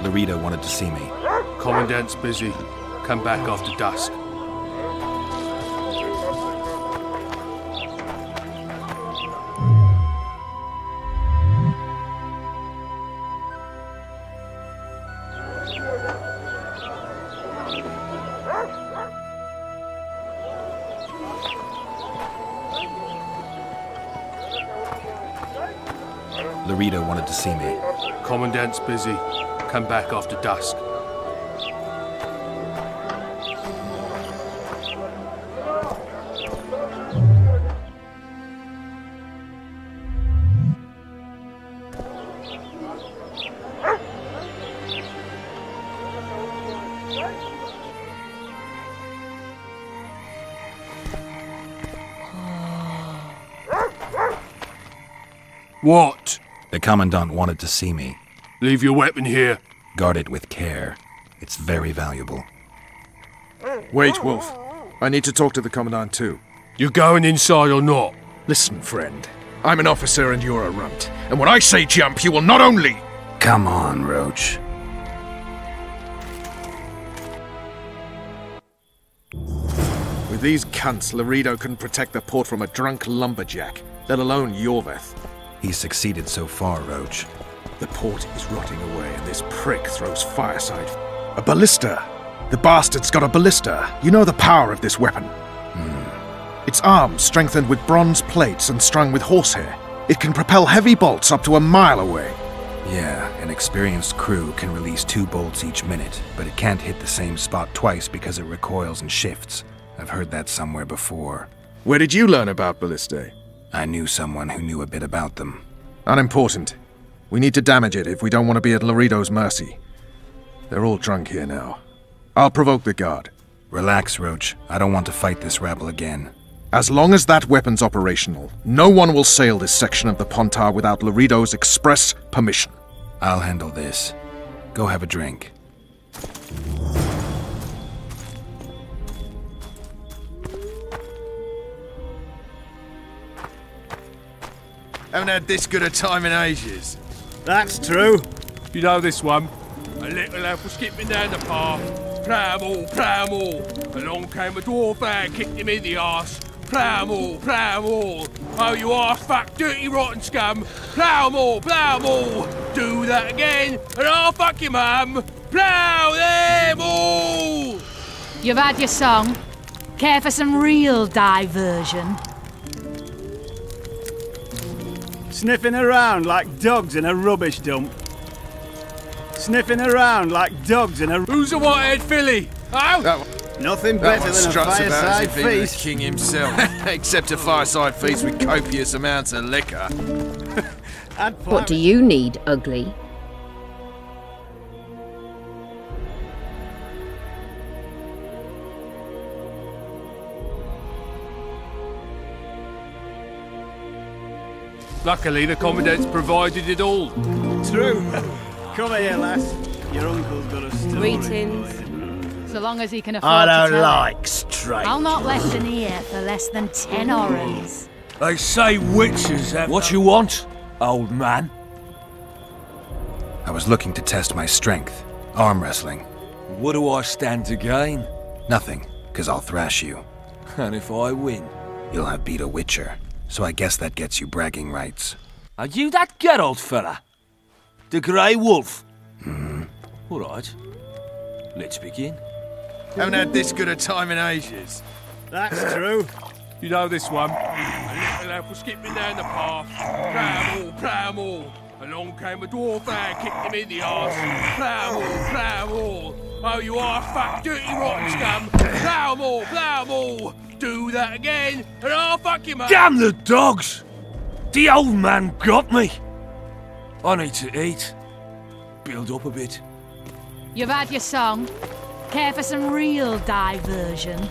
Laredo wanted to see me. Commandant's busy. Come back after dusk. Laredo wanted to see me. Commandant's busy. Come back after dusk. What? The Commandant wanted to see me. Leave your weapon here. Guard it with care. It's very valuable. Wait, Wolf. I need to talk to the Commandant too. You going inside or not? Listen, friend. I'm an officer and you're a runt. And when I say jump, you will not only... Come on, Roach. With these cunts, Laredo couldn't protect the port from a drunk lumberjack, let alone Yorveth. He's succeeded so far, Roach. The port is rotting away and this prick throws fireside. A ballista! The bastard's got a ballista. You know the power of this weapon. Its arms strengthened with bronze plates and strung with horsehair. It can propel heavy bolts up to a mile away. Yeah, an experienced crew can release 2 bolts each minute, but it can't hit the same spot twice because it recoils and shifts. I've heard that somewhere before. Where did you learn about ballistae? I knew someone who knew a bit about them. Unimportant. We need to damage it if we don't want to be at Laredo's mercy. They're all drunk here now. I'll provoke the guard. Relax, Roach. I don't want to fight this rabble again. As long as that weapon's operational, no one will sail this section of the Pontar without Laredo's express permission. I'll handle this. Go have a drink. Haven't had this good a time in ages. That's true. You know this one. A little lad was skipping down the path. Plough-all, plough-all. Along came a dwarf and kicked him in the arse. Plough-all, plough-all. Oh, you arse-fuck, dirty rotten scum. Plough-all, plough-all. Do that again, and I'll fuck your mum. Plough them all! You've had your song. Care for some real diversion? Sniffing around like dogs in a rubbish dump. Sniffing around like dogs in a... Who's a white-haired filly? Oh? Nothing That better one than a struts about as fireside if he was feast. the king himself. Except a fireside feast with copious amounts of liquor. What do you need, ugly? Luckily, the Commandant's provided it all. True. Come here, lass. Your uncle's got a story. Greetings. So long as he can afford I to don't tell like it. straight. I'll not let an ear for less than 10 orens. They say witches have... What you want, old man? I was looking to test my strength. Arm wrestling. What do I stand to gain? Nothing, 'cause I'll thrash you. And if I win? You'll have beat a witcher, so I guess that gets you bragging rights. Are you that Geralt fella? The Grey Wolf? All right. Let's begin. Haven't had this good a time in ages. That's true. You know this one. A little lad was skipping down the path. Plough-all, plough-all. Along came a dwarf and kicked him in the arse. Plough-all, plough-all. Oh, you arse-fuck, dirty rotten scum. Plough-all, plough-all. Do that again, and I'll fuck you, mate. Damn the dogs! The old man got me. I need to eat. Build up a bit. You've had your song. Care for some real diversion?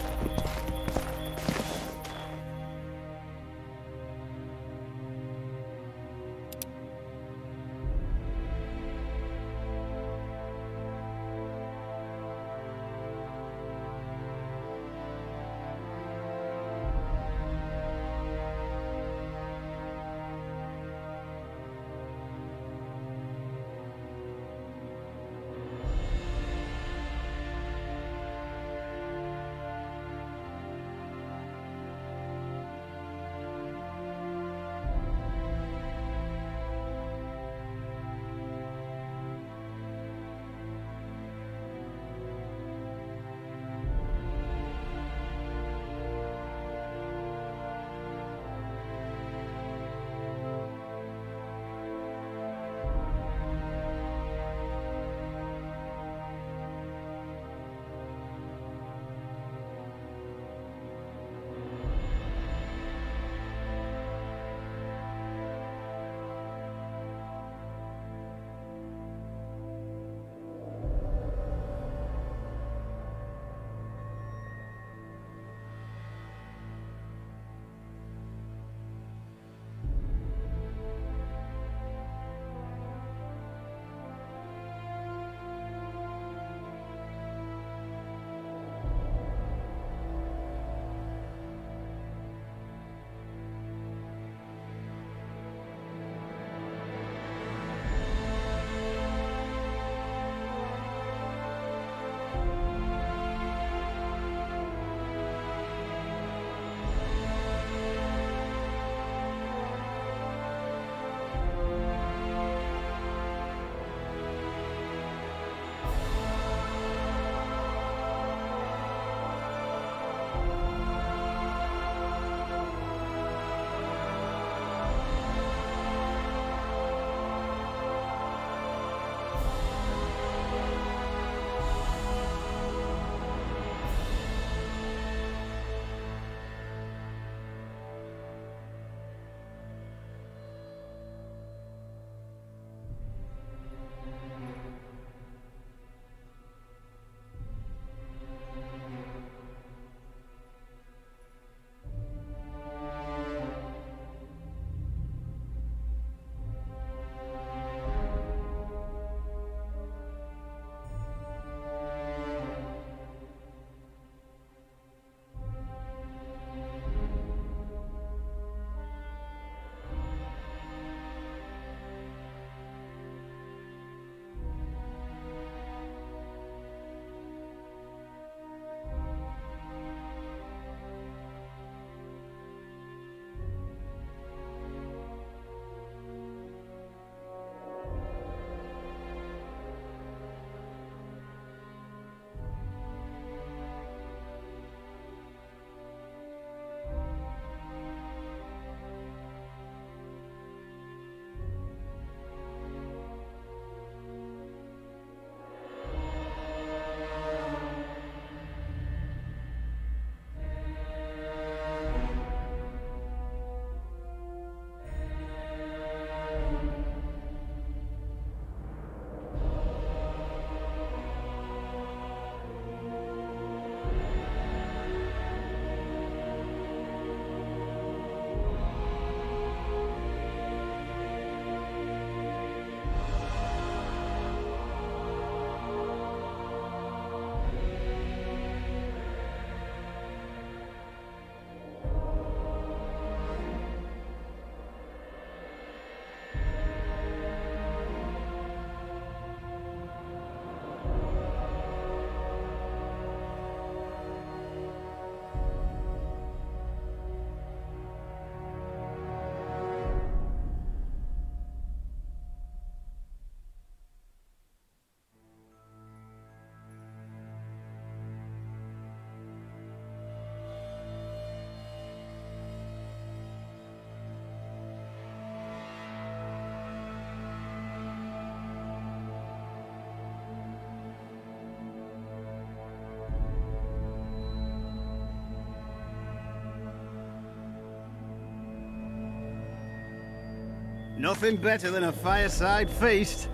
Nothing better than a fireside feast.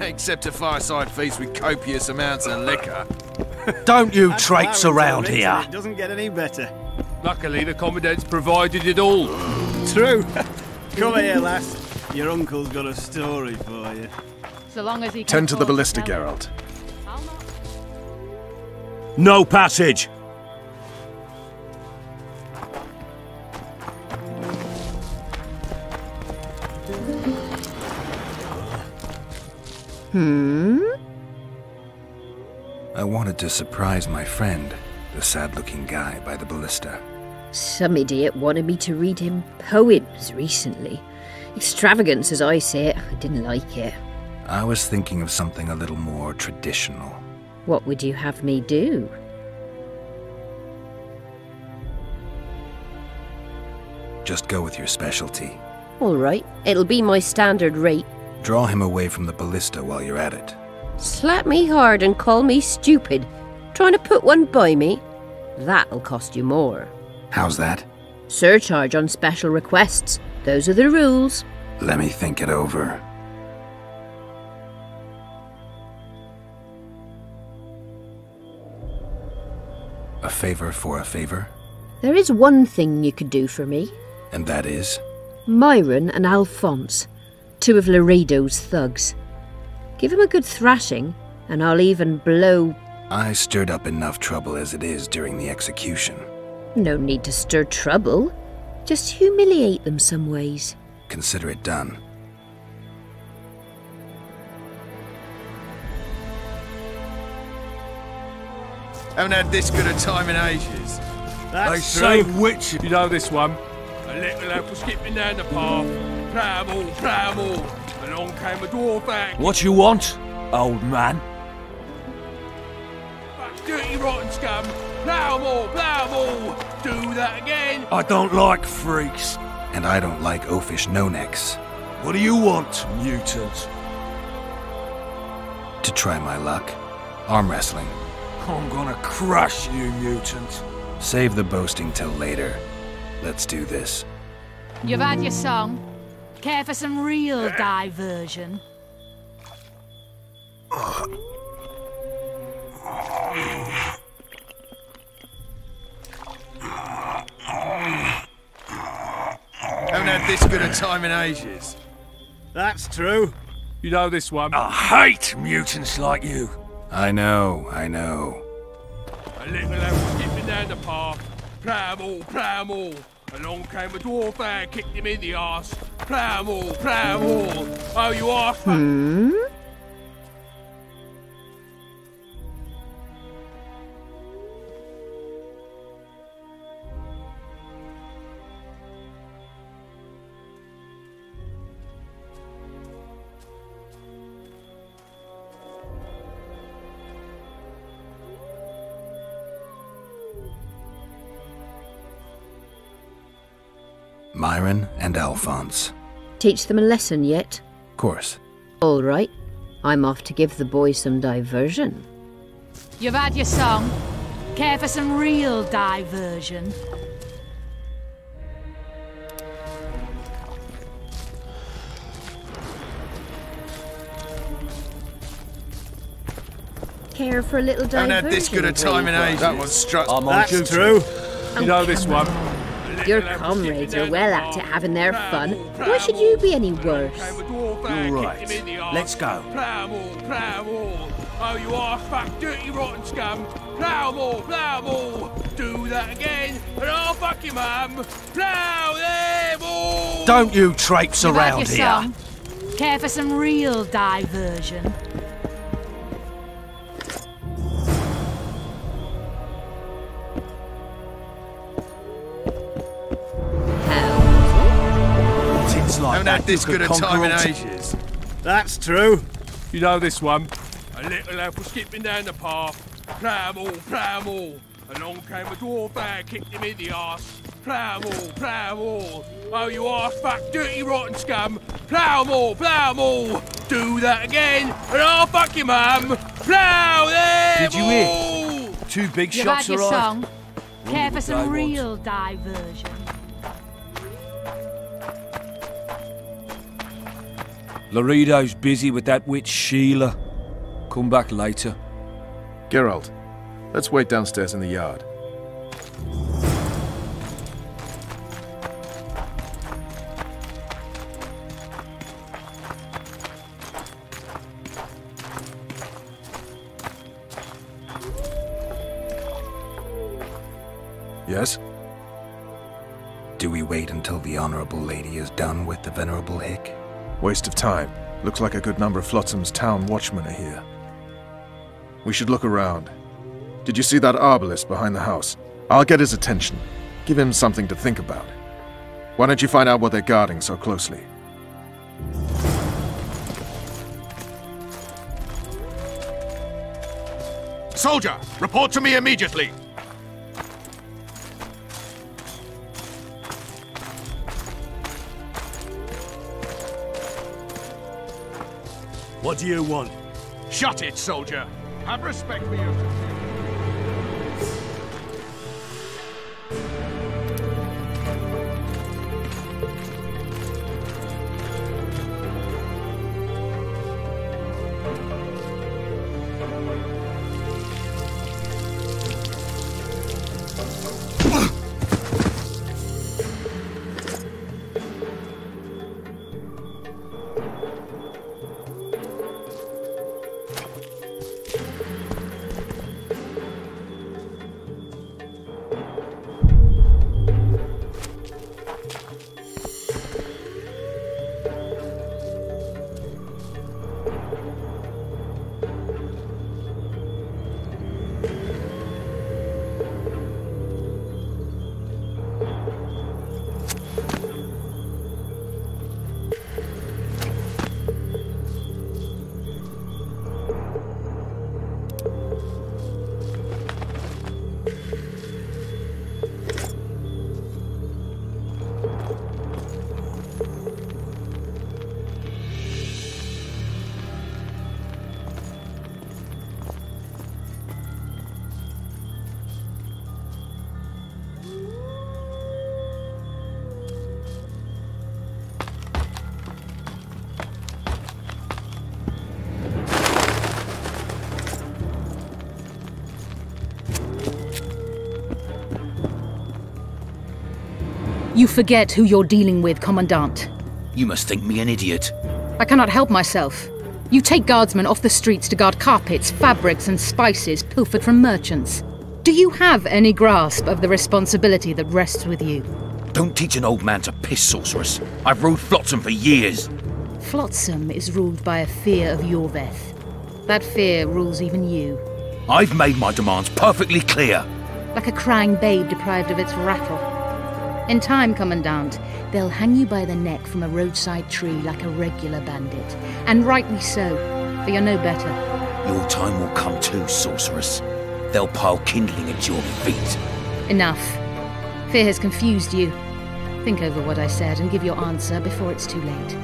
Except a fireside feast with copious amounts of liquor. Don't you Add traipse flour into around the mix here. and it doesn't get any better. Luckily, the Commandant's provided it all. True. Come here, lass. Your uncle's got a story for you. So long as he can Tend to the afford ballista, tell it. Geralt. I'll not- No passage. I wanted to surprise my friend, the sad-looking guy by the ballista. Some idiot wanted me to read him poems recently. Extravagance, as I say it. I didn't like it. I was thinking of something a little more traditional. What would you have me do? Just go with your specialty. All right, it'll be my standard rate. Draw him away from the ballista while you're at it. Slap me hard and call me stupid. Trying to put one by me? That'll cost you more. How's that? Surcharge on special requests. Those are the rules. Let me think it over. A favor for a favor? There is one thing you could do for me. And that is? Myron and Alphonse, two of Laredo's thugs. Give him a good thrashing, and I'll even blow... I stirred up enough trouble as it is during the execution. No need to stir trouble. Just humiliate them some ways. Consider it done. Haven't had this good a time in ages. That's Say true. which. You know this one? A little lad was skipping down the path. Plough-all, plough-all. Along came a dwarf out. What you want, old man? Fuck, dirty rotten scum. Plough-all, plough-all. Do that again. I don't like freaks. And I don't like oafish no-necks. What do you want, mutant? To try my luck. Arm wrestling. I'm gonna crush you, mutant. Save the boasting till later. Let's do this. You've had your song. Care for some real diversion? Haven't had this good a time in ages. That's true. You know this one? I hate mutants like you. I know, I know. A little lad was skipping down the path. Plough-all, plough-all. Along came a dwarf out, kicked him in the arse. Plough-all, plough-all. Oh, you arse fuck. Myron and Alphonse. Teach them a lesson yet? Course. All right. I'm off to give the boys some diversion. You've had your song. Care for some real diversion? Care for a little diversion? Haven't had this good a time in ages. That one struck. I'm on That's duty. true. You know this one? Your comrades are well at it, having their fun. Why should you be any worse? You're right. Let's go. Plough-all, plough-all. Oh, you arse fuck, dirty rotten scum. Plough-all, plough-all. Do that again, and I'll fuck your mum. Plough them all. Don't you traipse You've had around your here. song. Care for some real diversion? Tits like Haven't that had this you good could a time in conquer ages. That's true. You know this one? A little lad was skipping down the path. Plough-all, plough-all. Along came a dwarf out, kicked him in the arse. Plough-all, plough-all. Oh, you arse fuck, dirty rotten scum. Plough-all, plough-all. Do that again, and I'll fuck your mum. Plough them Did you hear? all. 2 big You've shots had your arrived. song. Care for what some they real diversion? Laredo's busy with that witch Sheila. Come back later. Geralt, let's wait downstairs in the yard. Yes? Do we wait until the Honorable Lady is done with the Venerable Hick? Waste of time. Looks like a good number of Flotsam's town watchmen are here. We should look around. Did you see that arbalist behind the house? I'll get his attention. Give him something to think about. Why don't you find out what they're guarding so closely? Soldier, report to me immediately! What do you want? Shut it, soldier! Have respect for your... You forget who you're dealing with, Commandant. You must think me an idiot. I cannot help myself. You take guardsmen off the streets to guard carpets, fabrics and spices pilfered from merchants. Do you have any grasp of the responsibility that rests with you? Don't teach an old man to piss, sorceress. I've ruled Flotsam for years. Flotsam is ruled by a fear of Yorveth. That fear rules even you. I've made my demands perfectly clear. Like a crying babe deprived of its rattle. In time, Commandant, they'll hang you by the neck from a roadside tree like a regular bandit. And rightly so, for you're no better. Your time will come too, sorceress. They'll pile kindling at your feet. Enough. Fear has confused you. Think over what I said and give your answer before it's too late.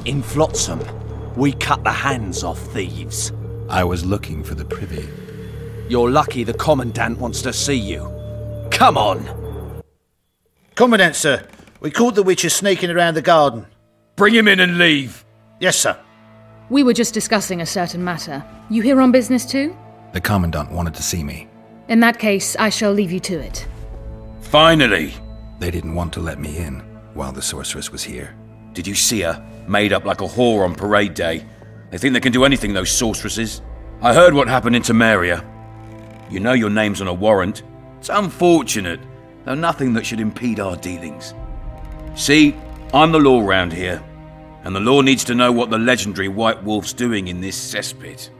In Flotsam, we cut the hands off thieves. I was looking for the privy. You're lucky the Commandant wants to see you. Come on! Commandant, sir. We caught the witches sneaking around the garden. Bring him in and leave. Yes, sir. We were just discussing a certain matter. You here on business too? The Commandant wanted to see me. In that case, I shall leave you to it. Finally! They didn't want to let me in. while the sorceress was here. Did you see her? Made up like a whore on parade day. They think they can do anything, those sorceresses. I heard what happened in Temeria. You know your name's on a warrant. It's unfortunate, though nothing that should impede our dealings. See, I'm the law round here, and the law needs to know what the legendary White Wolf's doing in this cesspit.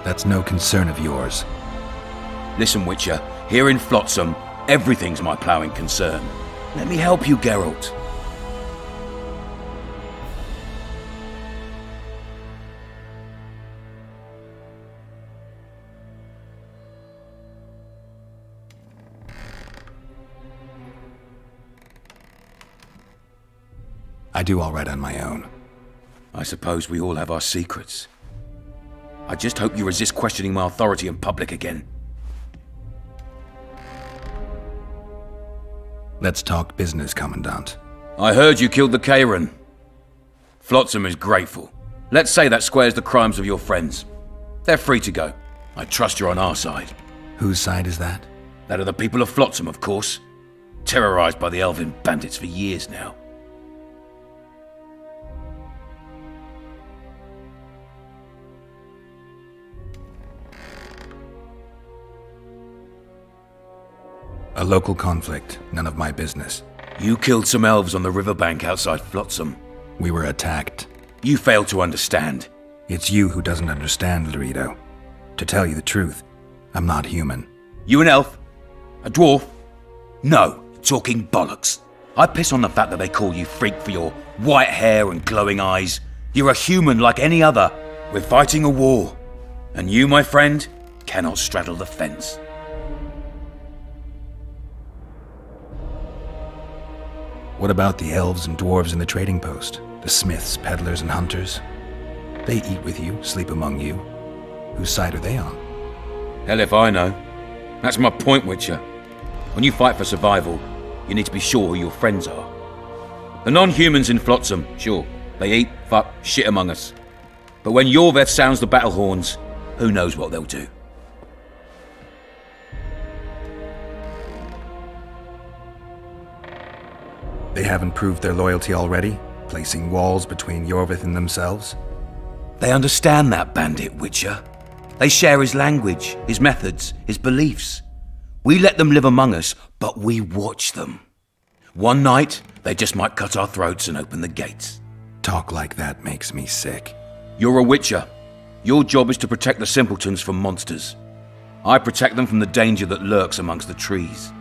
That's no concern of yours. Listen, Witcher, here in Flotsam, everything's my ploughing concern. Let me help you, Geralt. I do all right on my own. I suppose we all have our secrets. I just hope you resist questioning my authority in public again. Let's talk business, Commandant. I heard you killed the Kairan. Flotsam is grateful. Let's say that squares the crimes of your friends. They're free to go. I trust you're on our side. Whose side is that? That of the people of Flotsam, of course. Terrorized by the Elven bandits for years now. A local conflict, none of my business. You killed some elves on the riverbank outside Flotsam. We were attacked. You failed to understand. It's you who doesn't understand, Laredo. To tell you the truth, I'm not human. You an elf? A dwarf? No, talking bollocks. I piss on the fact that they call you freak for your white hair and glowing eyes. You're a human like any other. We're fighting a war. And you, my friend, cannot straddle the fence. What about the elves and dwarves in the trading post? The smiths, peddlers, and hunters? They eat with you, sleep among you. Whose side are they on? Hell if I know. That's my point, Witcher. When you fight for survival, you need to be sure who your friends are. The non-humans in Flotsam, sure, they eat, fuck, shit among us. But when Yorveth sounds the battle horns, who knows what they'll do. They haven't proved their loyalty already, placing walls between Yorveth and themselves? They understand that bandit, Witcher. They share his language, his methods, his beliefs. We let them live among us, but we watch them. One night, they just might cut our throats and open the gates. Talk like that makes me sick. You're a Witcher. Your job is to protect the simpletons from monsters. I protect them from the danger that lurks amongst the trees.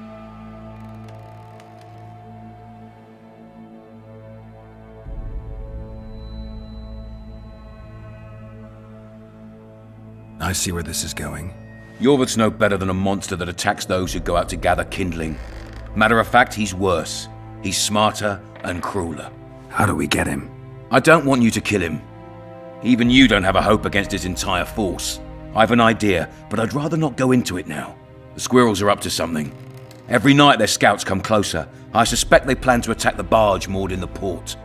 I see where this is going. Yorvith's no better than a monster that attacks those who go out to gather kindling. Matter of fact, he's worse. He's smarter and crueler. How do we get him? I don't want you to kill him. Even you don't have a hope against his entire force. I have an idea, but I'd rather not go into it now. The squirrels are up to something. Every night their scouts come closer. I suspect they plan to attack the barge moored in the port.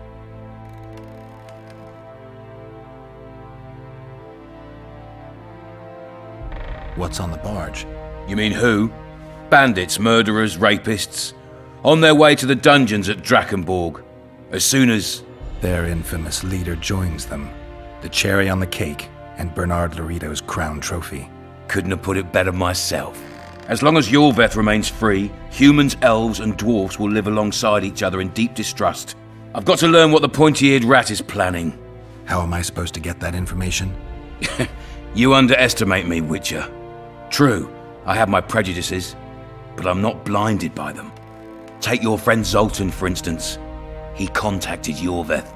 What's on the barge? You mean who? Bandits, murderers, rapists. On their way to the dungeons at Drakenborg. As soon as... Their infamous leader joins them. The cherry on the cake, and Bernard Laurito's crown trophy. Couldn't have put it better myself. As long as Yorveth remains free, humans, elves, and dwarfs will live alongside each other in deep distrust. I've got to learn what the pointy-eared rat is planning. How am I supposed to get that information? You underestimate me, Witcher. True, I have my prejudices, but I'm not blinded by them. Take your friend Zoltan, for instance. He contacted Yorveth.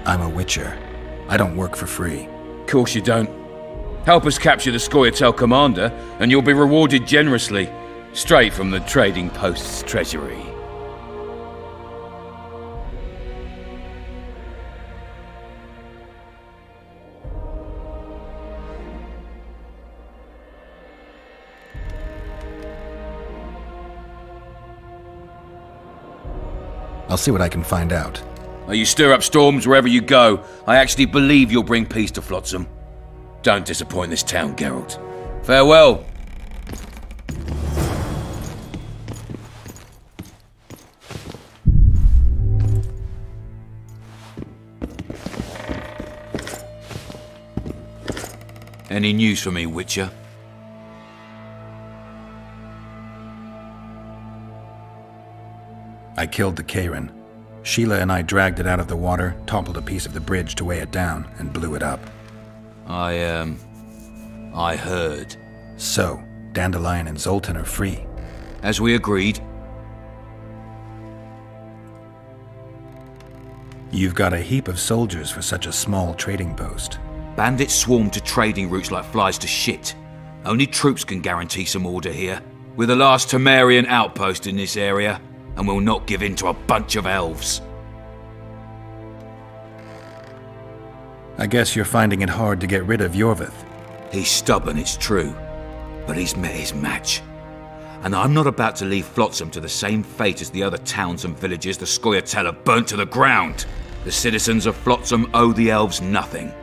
I'm a witcher. I don't work for free. Course you don't. Help us capture the Scoia'tael commander, and you'll be rewarded generously, straight from the trading post's treasury. I'll see what I can find out. You stir up storms wherever you go. I actually believe you'll bring peace to Flotsam. Don't disappoint this town, Geralt. Farewell. Any news for me, Witcher? I killed the Karen. Sheila and I dragged it out of the water, toppled a piece of the bridge to weigh it down, and blew it up. I heard. So, Dandelion and Zoltan are free. As we agreed. You've got a heap of soldiers for such a small trading post. Bandits swarm to trading routes like flies to shit. Only troops can guarantee some order here. We're the last Temerian outpost in this area, and we'll not give in to a bunch of elves. I guess you're finding it hard to get rid of Yorvith. He's stubborn, it's true, but he's met his match. And I'm not about to leave Flotsam to the same fate as the other towns and villages the Scoia'tael have burnt to the ground. The citizens of Flotsam owe the elves nothing.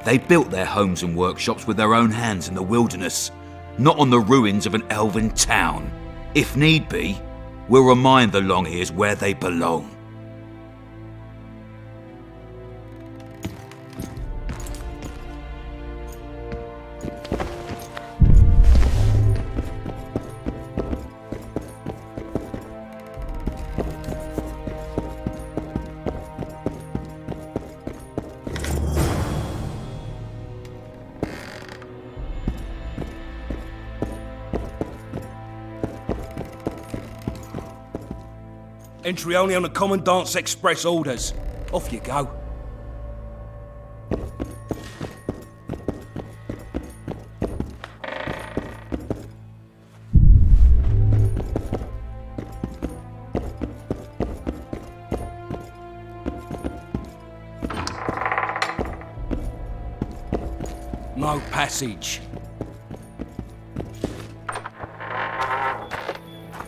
They built their homes and workshops with their own hands in the wilderness, not on the ruins of an elven town. If need be, we'll remind the Longears where they belong. Entry only on the Commandant's express orders. Off you go. No passage.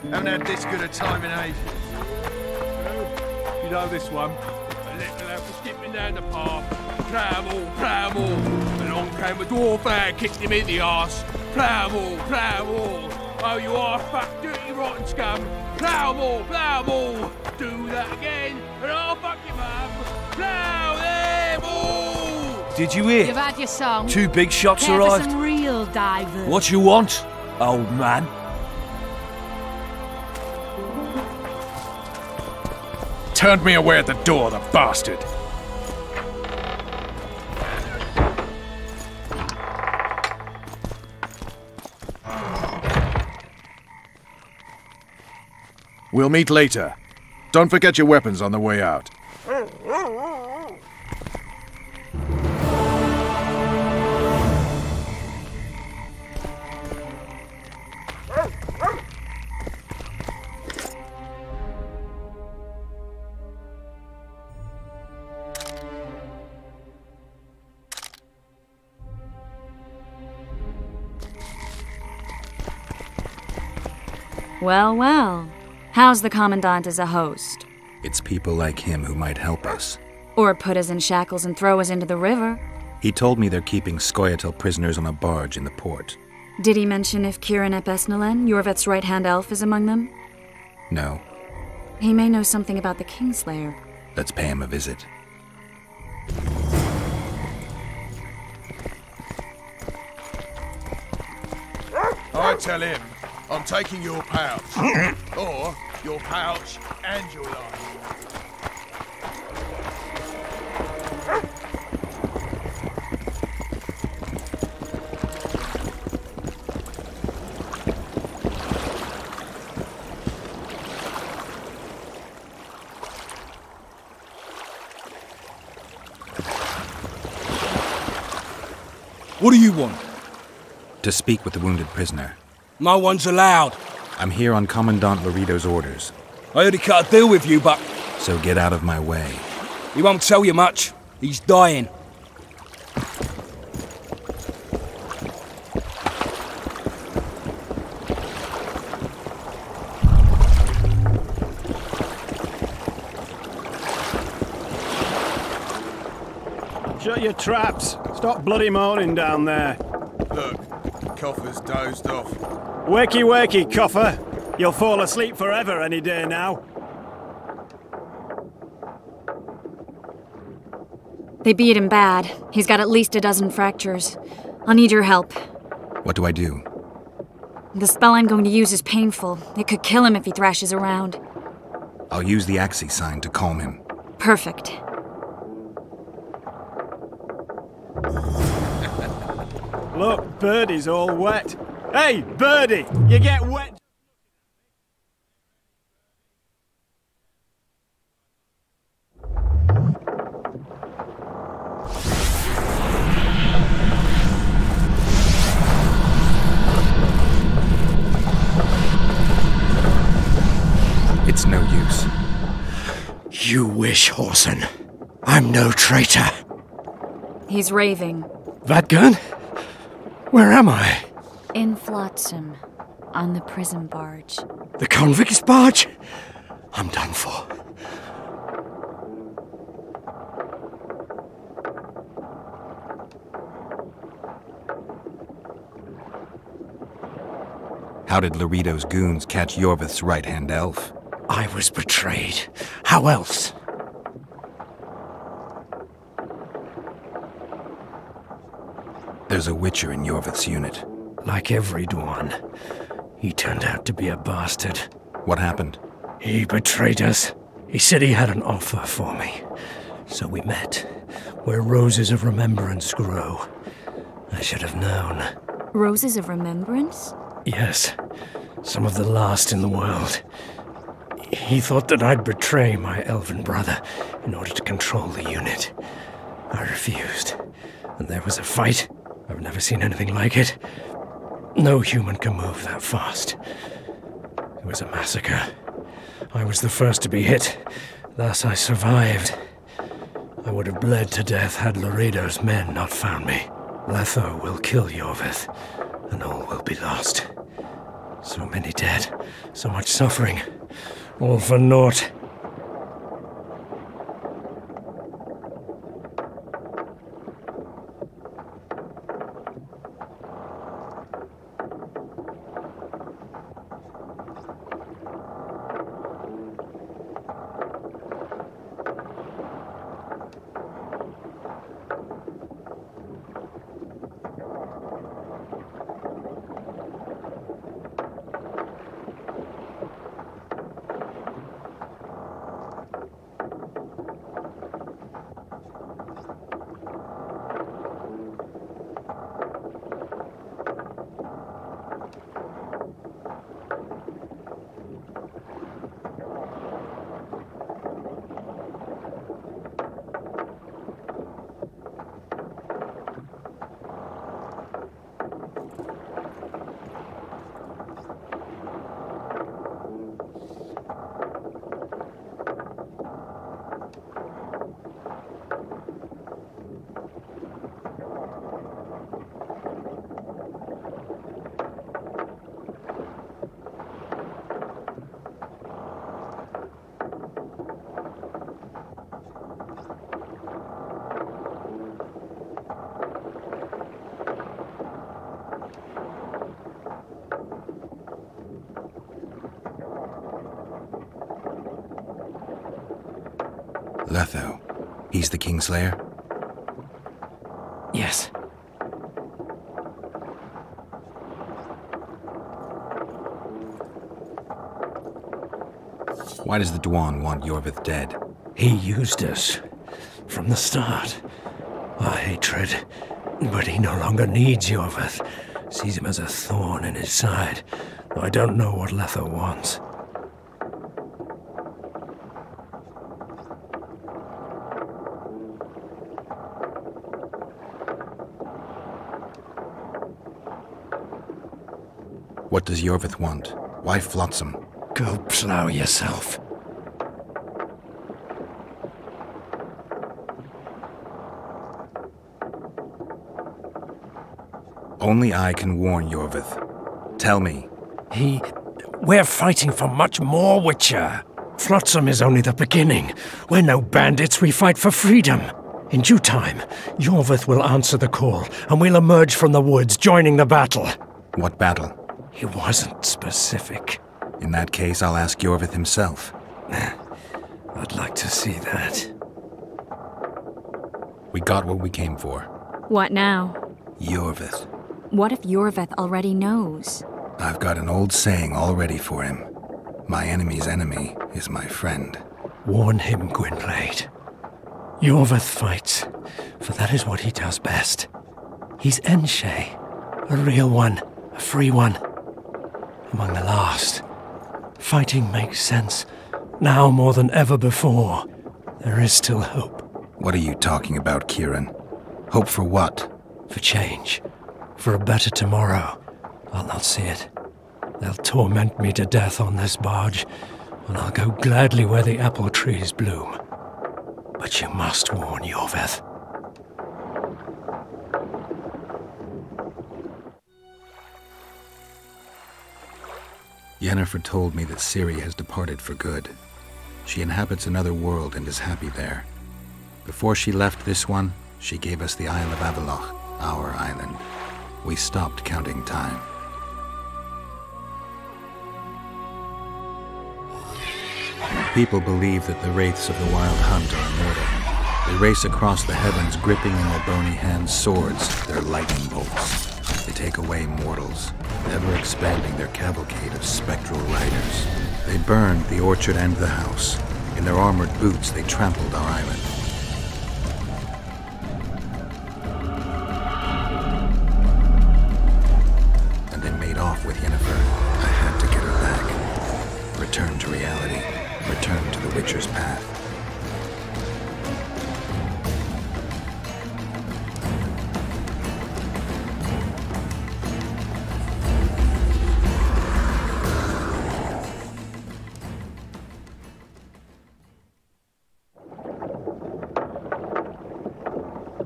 Haven't had this good a time in ages. You know this one. A little elf was skipping down the path. Plough-all, plough-all. Along came a dwarf and kicked him in the arse. Plough-all, plough-all. Oh, you are fat, dirty, rotten scum. Plough-all, plough-all. Do that again, and I'll fuck you up. Plough them all. Did you hear? You've had your song. 2 big shots Care for arrived. some real divers. What you want, old man? Turned me away at the door, the bastard. We'll meet later. Don't forget your weapons on the way out. Well, well. How's the Commandant as a host? It's people like him who might help us. Or put us in shackles and throw us into the river. He told me they're keeping Scoia'tael prisoners on a barge in the port. Did he mention if Kieran ep Esnalen, Yorvith's right-hand elf, is among them? No. He may know something about the Kingslayer. Let's pay him a visit. I tell him I'm taking your pouch. Or your pouch and your life. What do you want? To speak with the wounded prisoner. No one's allowed. I'm here on Commandant Laredo's orders. I heard he cut a deal with you, but So get out of my way. he won't tell you much. He's dying. Shut your traps. Stop bloody moaning down there. Look, Coffer's dozed off. Wakey, wakey, Coffer. You'll fall asleep forever any day now. They beat him bad. He's got at least a dozen fractures. I'll need your help. What do I do? The spell I'm going to use is painful. It could kill him if he thrashes around. I'll use the Axie sign to calm him. Perfect. Look, Birdie's all wet. Hey, Birdie, you get wet. It's no use. You wish, Horson. I'm no traitor. He's raving. That gun? Where am I? In Flotsam, on the prison barge. The convict's barge? I'm done for. How did Laredo's goons catch Yorvith's right-hand elf? I was betrayed. How else? There's a Witcher in Yorvith's unit. Like every Dwan, he turned out to be a bastard. What happened? He betrayed us. He said he had an offer for me. So we met, where roses of remembrance grow. I should have known. Roses of remembrance? Yes, some of the last in the world. He thought that I'd betray my elven brother in order to control the unit. I refused, and there was a fight. I've never seen anything like it. No human can move that fast. It was a massacre. I was the first to be hit, thus I survived. I would have bled to death had Laredo's men not found me. Letho will kill Yorvith, and all will be lost. So many dead, so much suffering, all for naught. Letho. He's the Kingslayer? Yes. Why does the Dwan want Yorvith dead? He used us. From the start. Our hatred. But he no longer needs Yorvith. Sees him as a thorn in his side. I don't know what Letho wants. What does Yorvith want? Why Flotsam? Go plow yourself. Only I can warn Yorvith. Tell me. We're fighting for much more, Witcher. Flotsam is only the beginning. We're no bandits, we fight for freedom. In due time, Yorvith will answer the call, and we'll emerge from the woods, joining the battle. What battle? He wasn't specific. In that case, I'll ask Yorvith himself. I'd like to see that. We got what we came for. What now? Yorvith. What if Yorvith already knows? I've got an old saying all ready for him. My enemy's enemy is my friend. Warn him, Gwynblade. Yorveth fights, for that is what he does best. He's Enshe, a real one, a free one. Among the last. Fighting makes sense. Now more than ever before. There is still hope. What are you talking about, Kieran? Hope for what? For change. For a better tomorrow. I'll not see it. They'll torment me to death on this barge, and I'll go gladly where the apple trees bloom. But you must warn Yorveth. Yennefer told me that Ciri has departed for good. She inhabits another world and is happy there. Before she left this one, she gave us the Isle of Avallac'h, our island. We stopped counting time. People believe that the wraiths of the Wild Hunt are immortal. They race across the heavens, gripping in their bony hands swords, their lightning bolts. They take away mortals, ever expanding their cavalcade of spectral riders. They burned the orchard and the house. In their armored boots, they trampled our island. And they made off with Yennefer. I had to get her back. Return to reality. Return to the Witcher's path.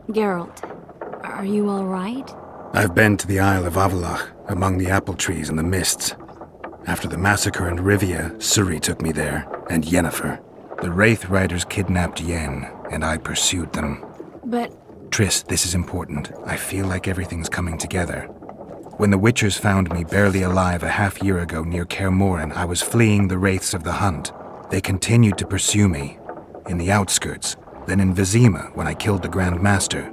Geralt, are you all right? I've been to the Isle of Avallac'h, among the apple trees and the mists. After the massacre in Rivia, Ciri took me there, and Yennefer. The Wraith Riders kidnapped Yen, and I pursued them. But... Triss, this is important. I feel like everything's coming together. When the Witchers found me barely alive a half-year ago near Kaer Morhen, I was fleeing the Wraiths of the Hunt. They continued to pursue me, in the outskirts, then in Vizima when I killed the Grand Master.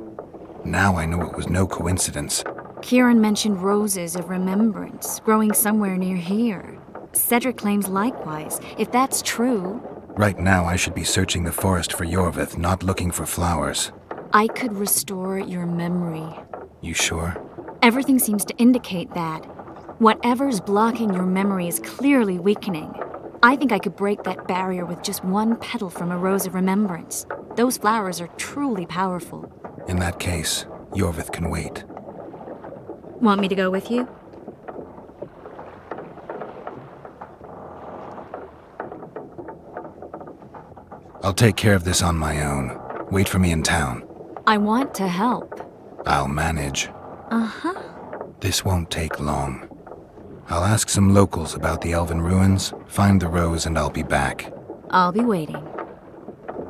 Now I know it was no coincidence. Kieran mentioned roses of remembrance growing somewhere near here. Cedric claims likewise. If that's true... Right now I should be searching the forest for Yorveth, not looking for flowers. I could restore your memory. You sure? Everything seems to indicate that. Whatever's blocking your memory is clearly weakening. I think I could break that barrier with just one petal from a rose of remembrance. Those flowers are truly powerful. In that case, Yorveth can wait. Want me to go with you? I'll take care of this on my own. Wait for me in town. I want to help. I'll manage. Uh-huh. This won't take long. I'll ask some locals about the Elven ruins, find the rose, and I'll be back. I'll be waiting.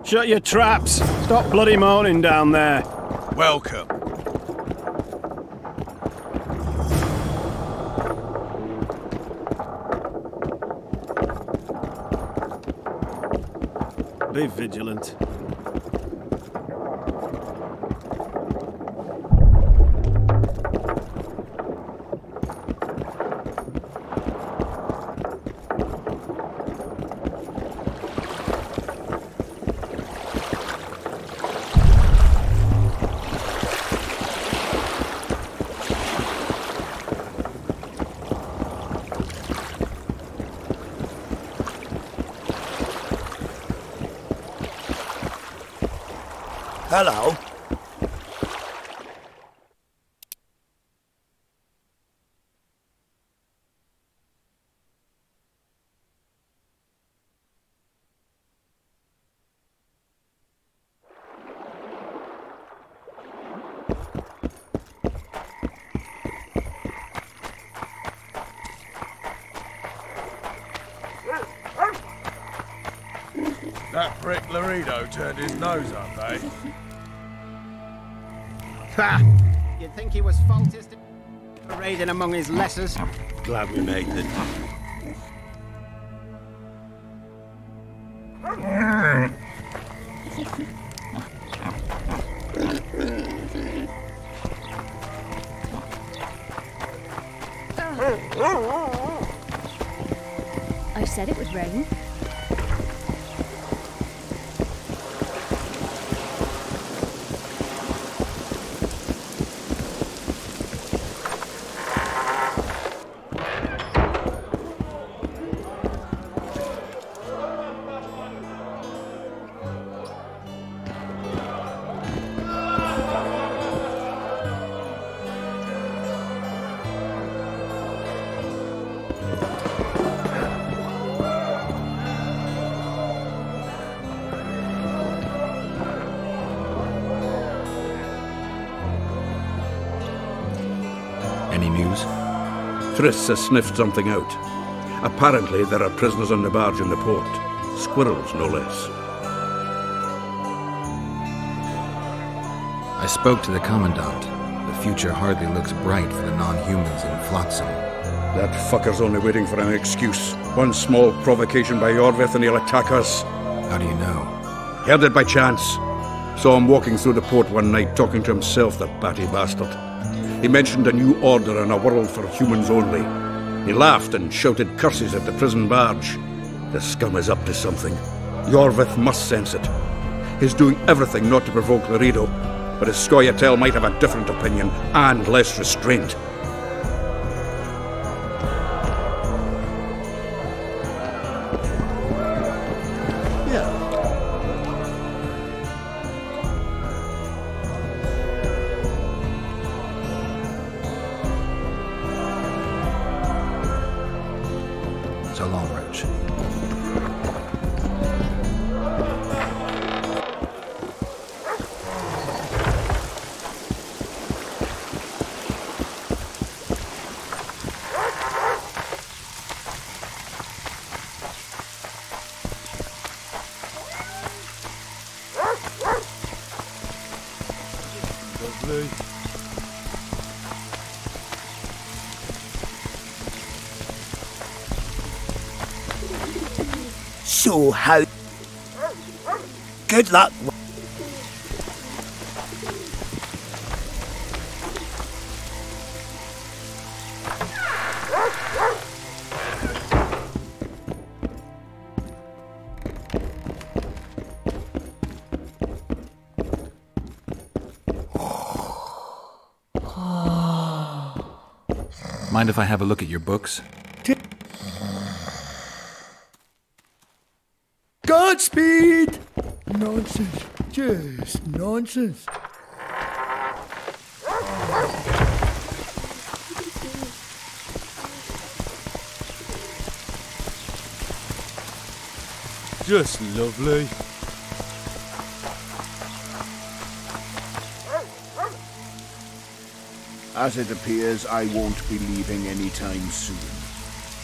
Shut your traps! Stop bloody moaning down there! Welcome. Be vigilant. Hello. That prick Laredo turned his nose up, eh? Ha! You'd think he was faultless parading among his lessers. Glad we made it. I said it would rain. Any news? Triss has sniffed something out. Apparently, there are prisoners on the barge in the port. Squirrels, no less. I spoke to the Commandant. The future hardly looks bright for the non-humans in Flotsam. That fucker's only waiting for an excuse. One small provocation by Orvith and he'll attack us. How do you know? Heard it by chance. Saw him walking through the port one night, talking to himself, the batty bastard. He mentioned a new order and a world for humans only. He laughed and shouted curses at the prison barge. The scum is up to something. Orvith must sense it. He's doing everything not to provoke Laredo, but his Scoia'tael might have a different opinion and less restraint. So long, Roach. Lovely. So how... Good luck. Mind if I have a look at your books? Godspeed! Nonsense. Just nonsense. Just lovely. As it appears, I won't be leaving anytime soon.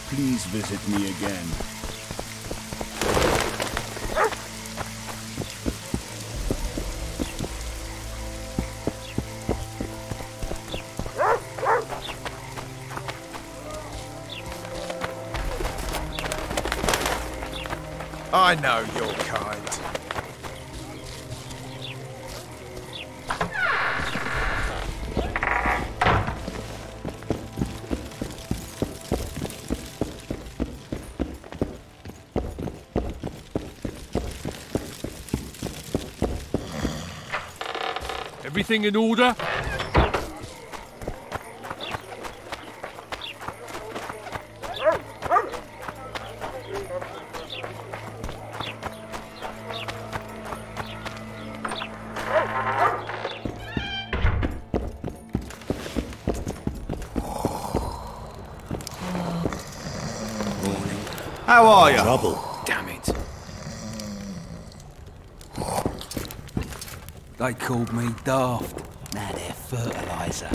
Please visit me again. I know you're kind. Everything in order? How are you? Trouble. Damn it. They called me daft. Now they're fertiliser.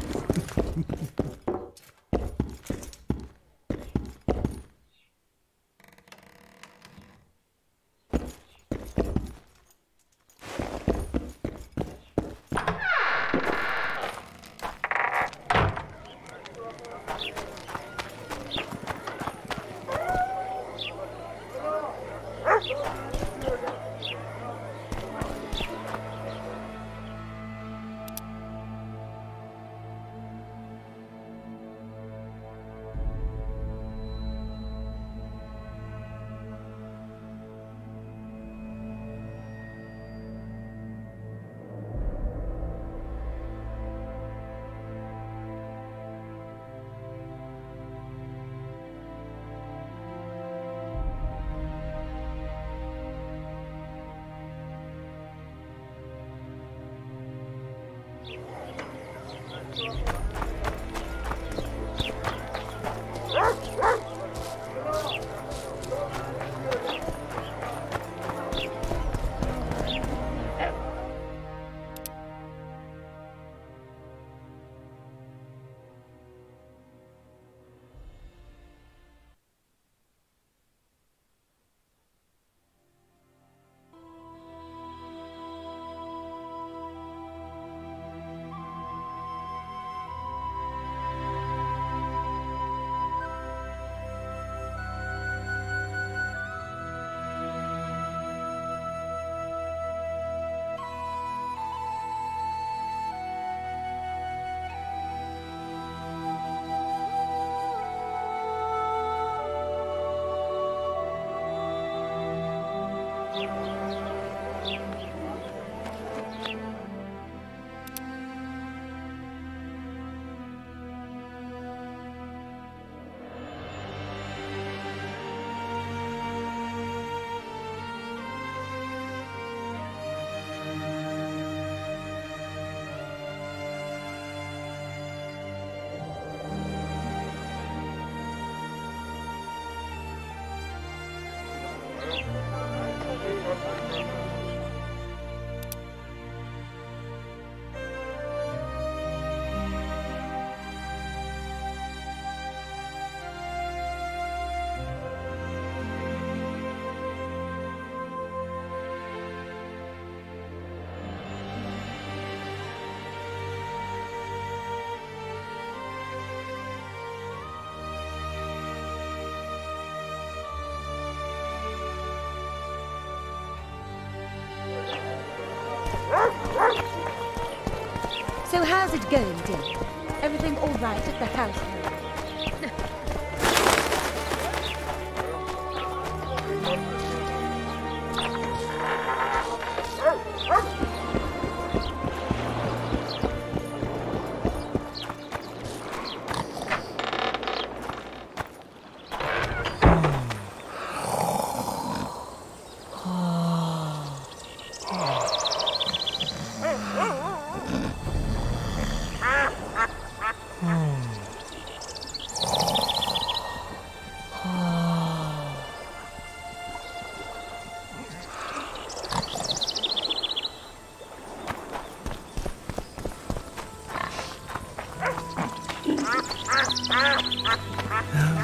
So how's it going, Dick? Everything all right at the house?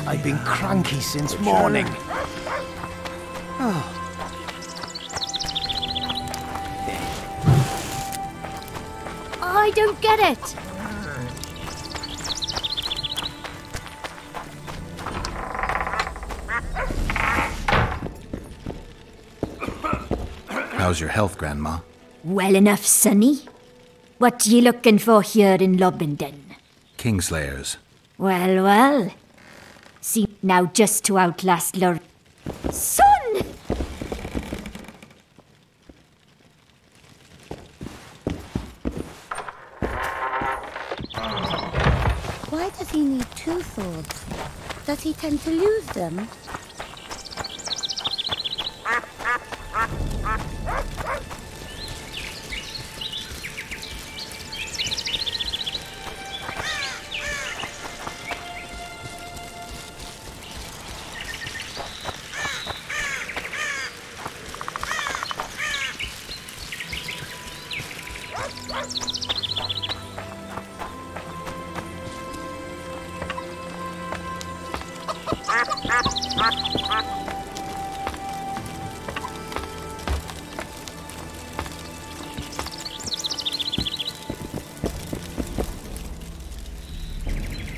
I've been cranky since morning. I don't get it. How's your health, Grandma? Well enough, Sonny. What you looking for here in Lobenden? Kingslayers. Well, well. See, now just to outlast Lord... Son! Why does he need two swords? Does he tend to lose them?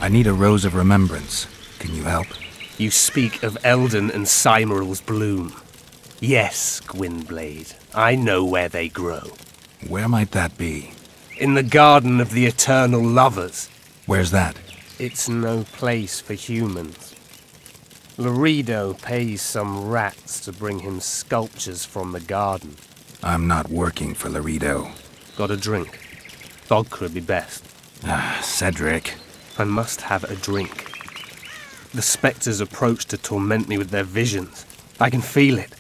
I need a rose of remembrance. Can you help? You speak of Eldon and Cymeral's bloom. Yes, Gwynblade. I know where they grow. Where might that be? In the Garden of the Eternal Lovers. Where's that? It's no place for humans. Laredo pays some rats to bring him sculptures from the garden. I'm not working for Laredo. Got a drink? Vodka would be best. Cedric. I must have a drink. The spectres approach to torment me with their visions. I can feel it.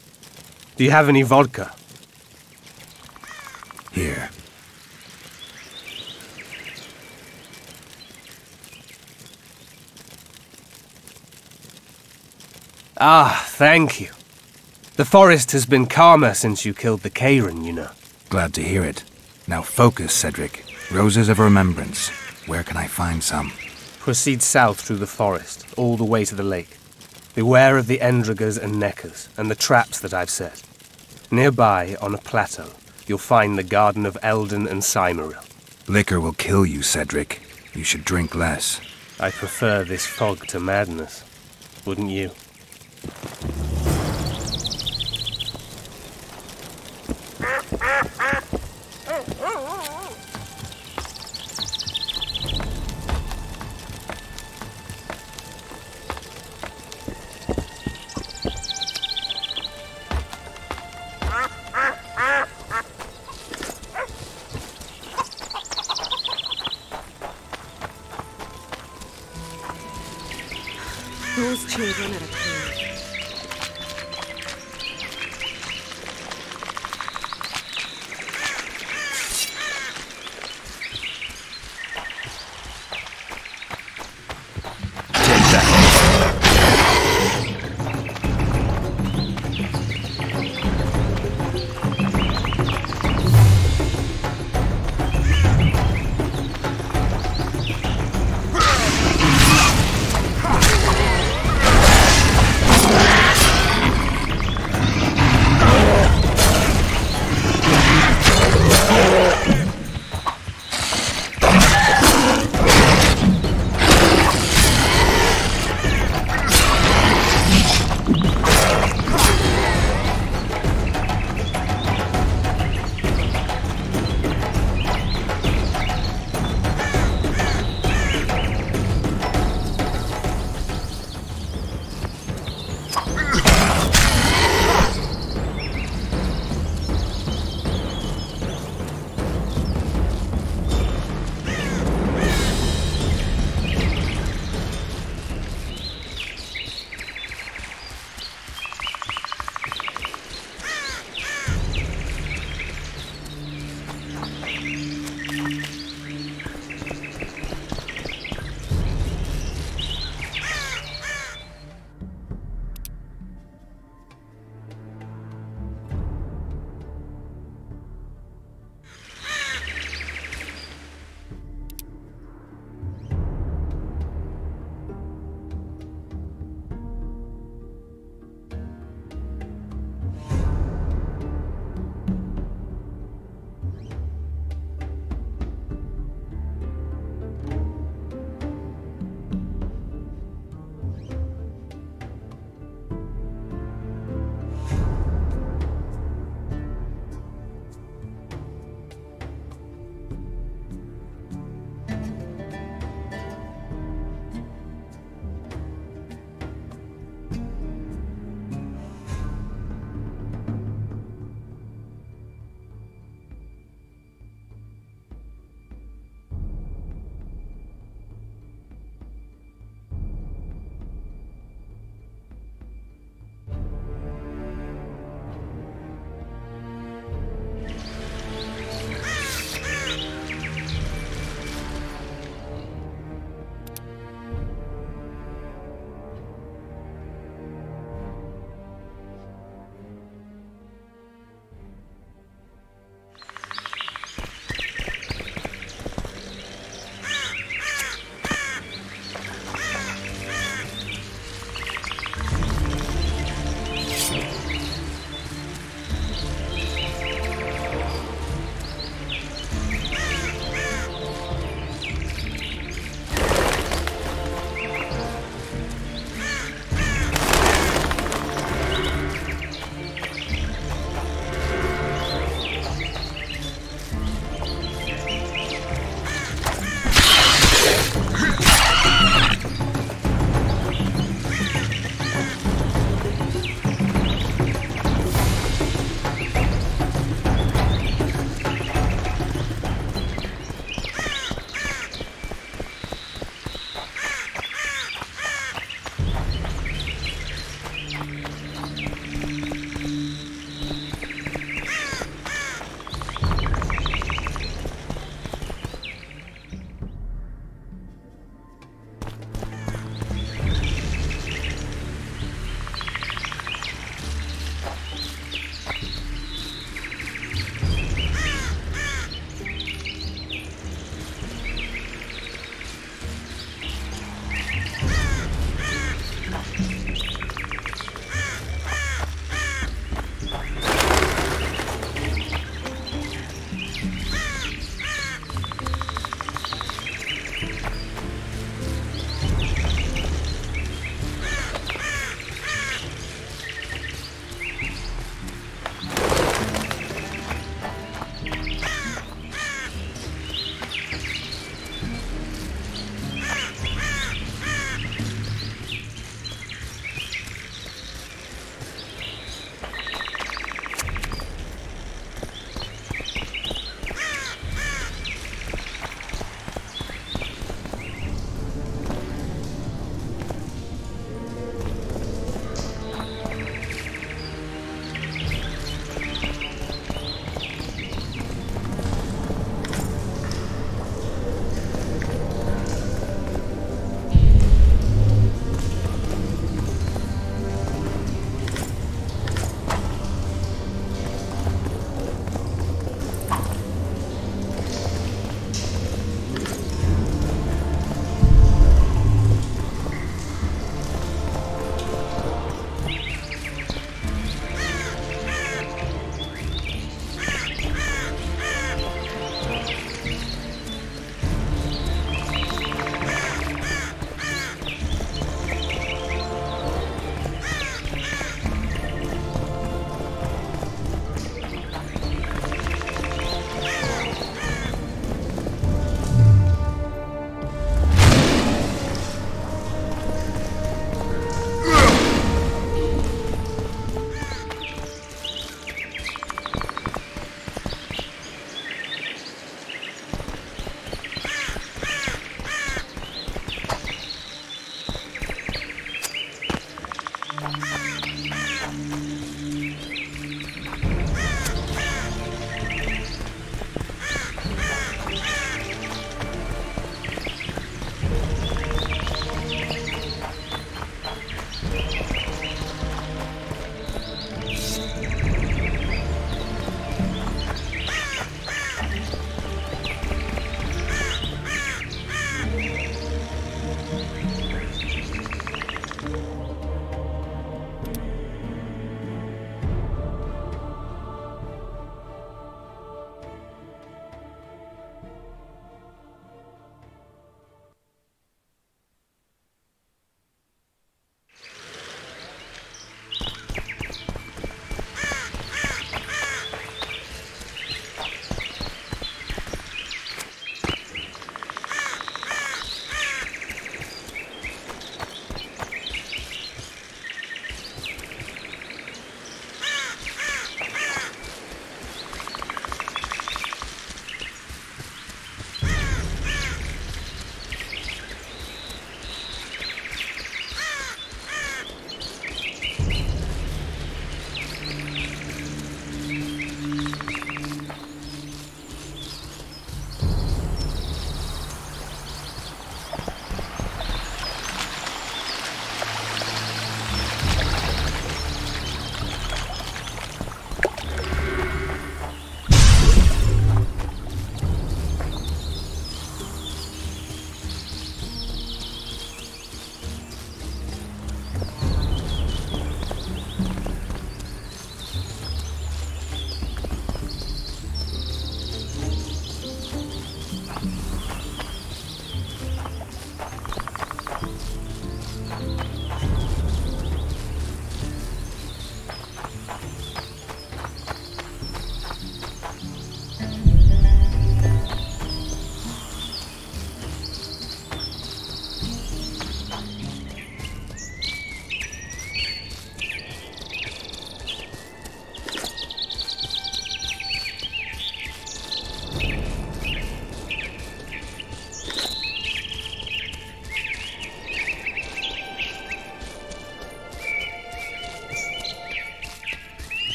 Do you have any vodka? Here. Ah, thank you. The forest has been calmer since you killed the Karen, you know. Glad to hear it. Now focus, Cedric. Roses of Remembrance. Where can I find some? Proceed south through the forest, all the way to the lake. Beware of the Endriggers and Neckers, and the traps that I've set. Nearby, on a plateau, you'll find the Garden of Eldon and Cymoril. Liquor will kill you, Cedric. You should drink less. I prefer this fog to madness. Wouldn't you? Those children at a cave.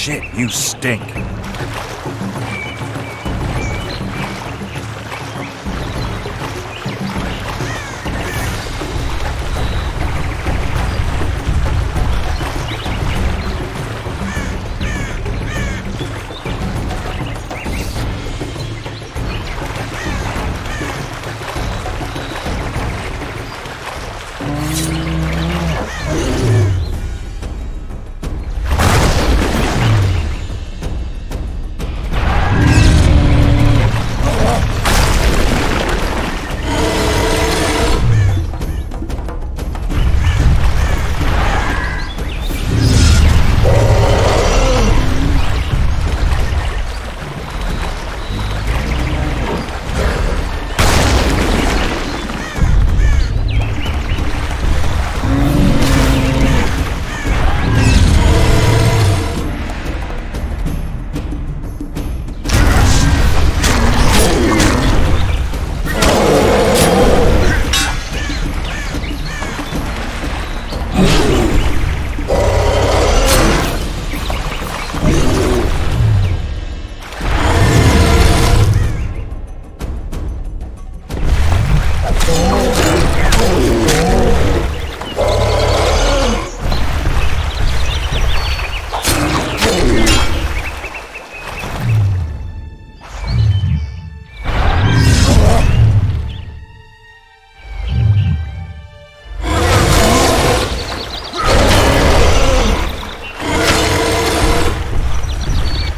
Shit, you stink.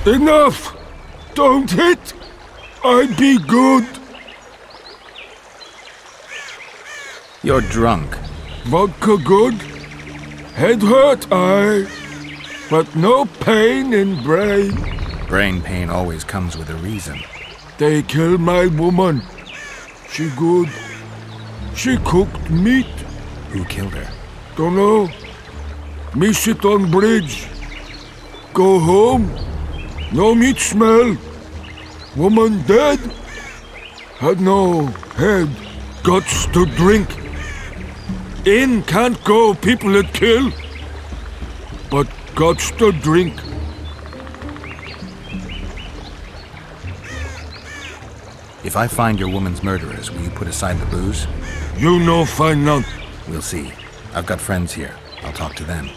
Enough! Don't hit! I be good! You're drunk. Vodka good? Head hurt, aye. But no pain in brain. Brain pain always comes with a reason. They kill my woman. She good. She cooked meat. Who killed her? Dunno. Me sit on bridge. Go home. No meat smell. Woman dead. Had no head. Guts to drink. In can't go people that kill. But guts to drink. If I find your woman's murderers, will you put aside the booze? You no find none. We'll see. I've got friends here. I'll talk to them.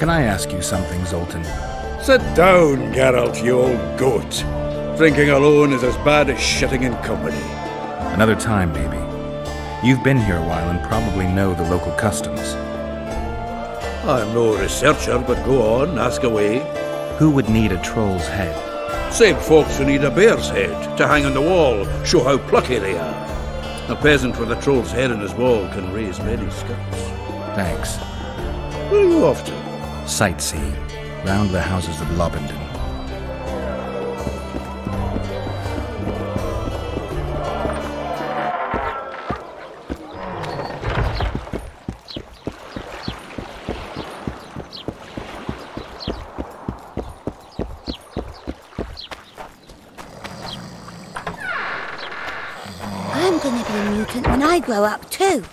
Can I ask you something, Zoltan? Sit down, Geralt, you old goat. Drinking alone is as bad as shitting in company. Another time, maybe. You've been here a while and probably know the local customs. I'm no researcher, but go on, ask away. Who would need a troll's head? Same folks who need a bear's head to hang on the wall, show how plucky they are. A peasant with a troll's head in his wall can raise many scalps. Thanks. Where are you off to? Sightseeing. Round the houses of Lobenden. I'm gonna be a mutant when I grow up too.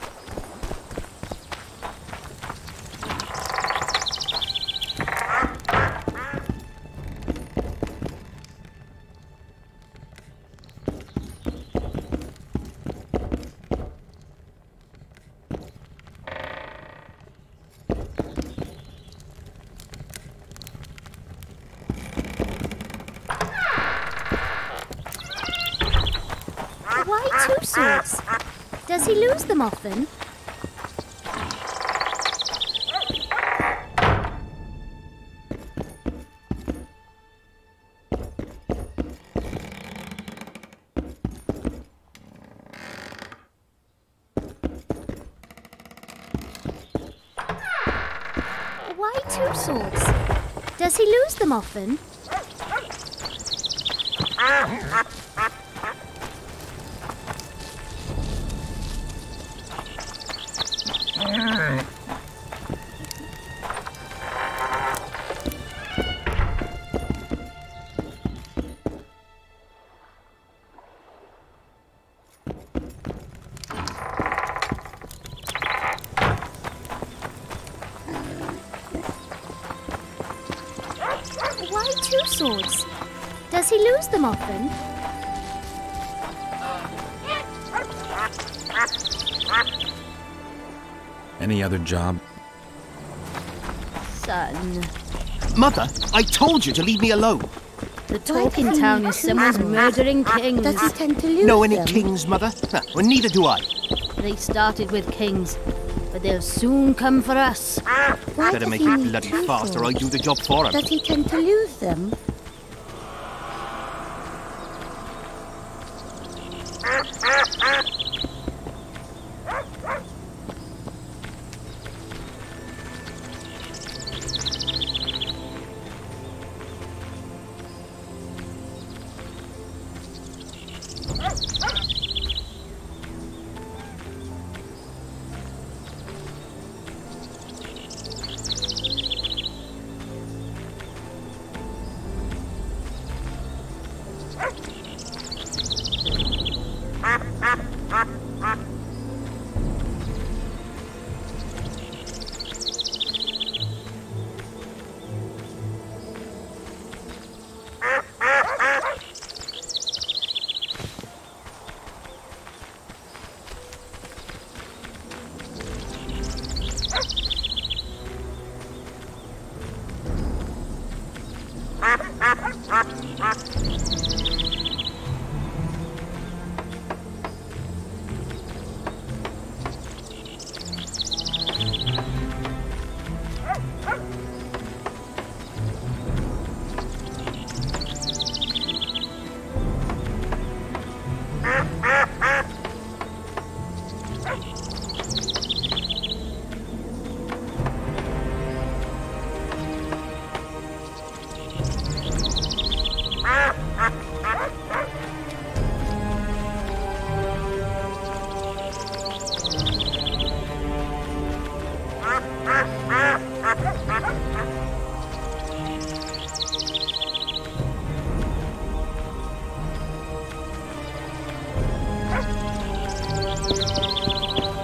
Why two swords? Does he lose them often? Why two swords? Does he lose them often? Why two swords? Does he lose them often? Any other job? Son. Mother, I told you to leave me alone. The talk in town is someone's murdering kings. Does he tend to lose Know any them? kings, Mother? Well, neither do I. They started with kings, but they'll soon come for us. Why Better does make he it need bloody two fast or I swords? do the job for him. Does he tend to lose them?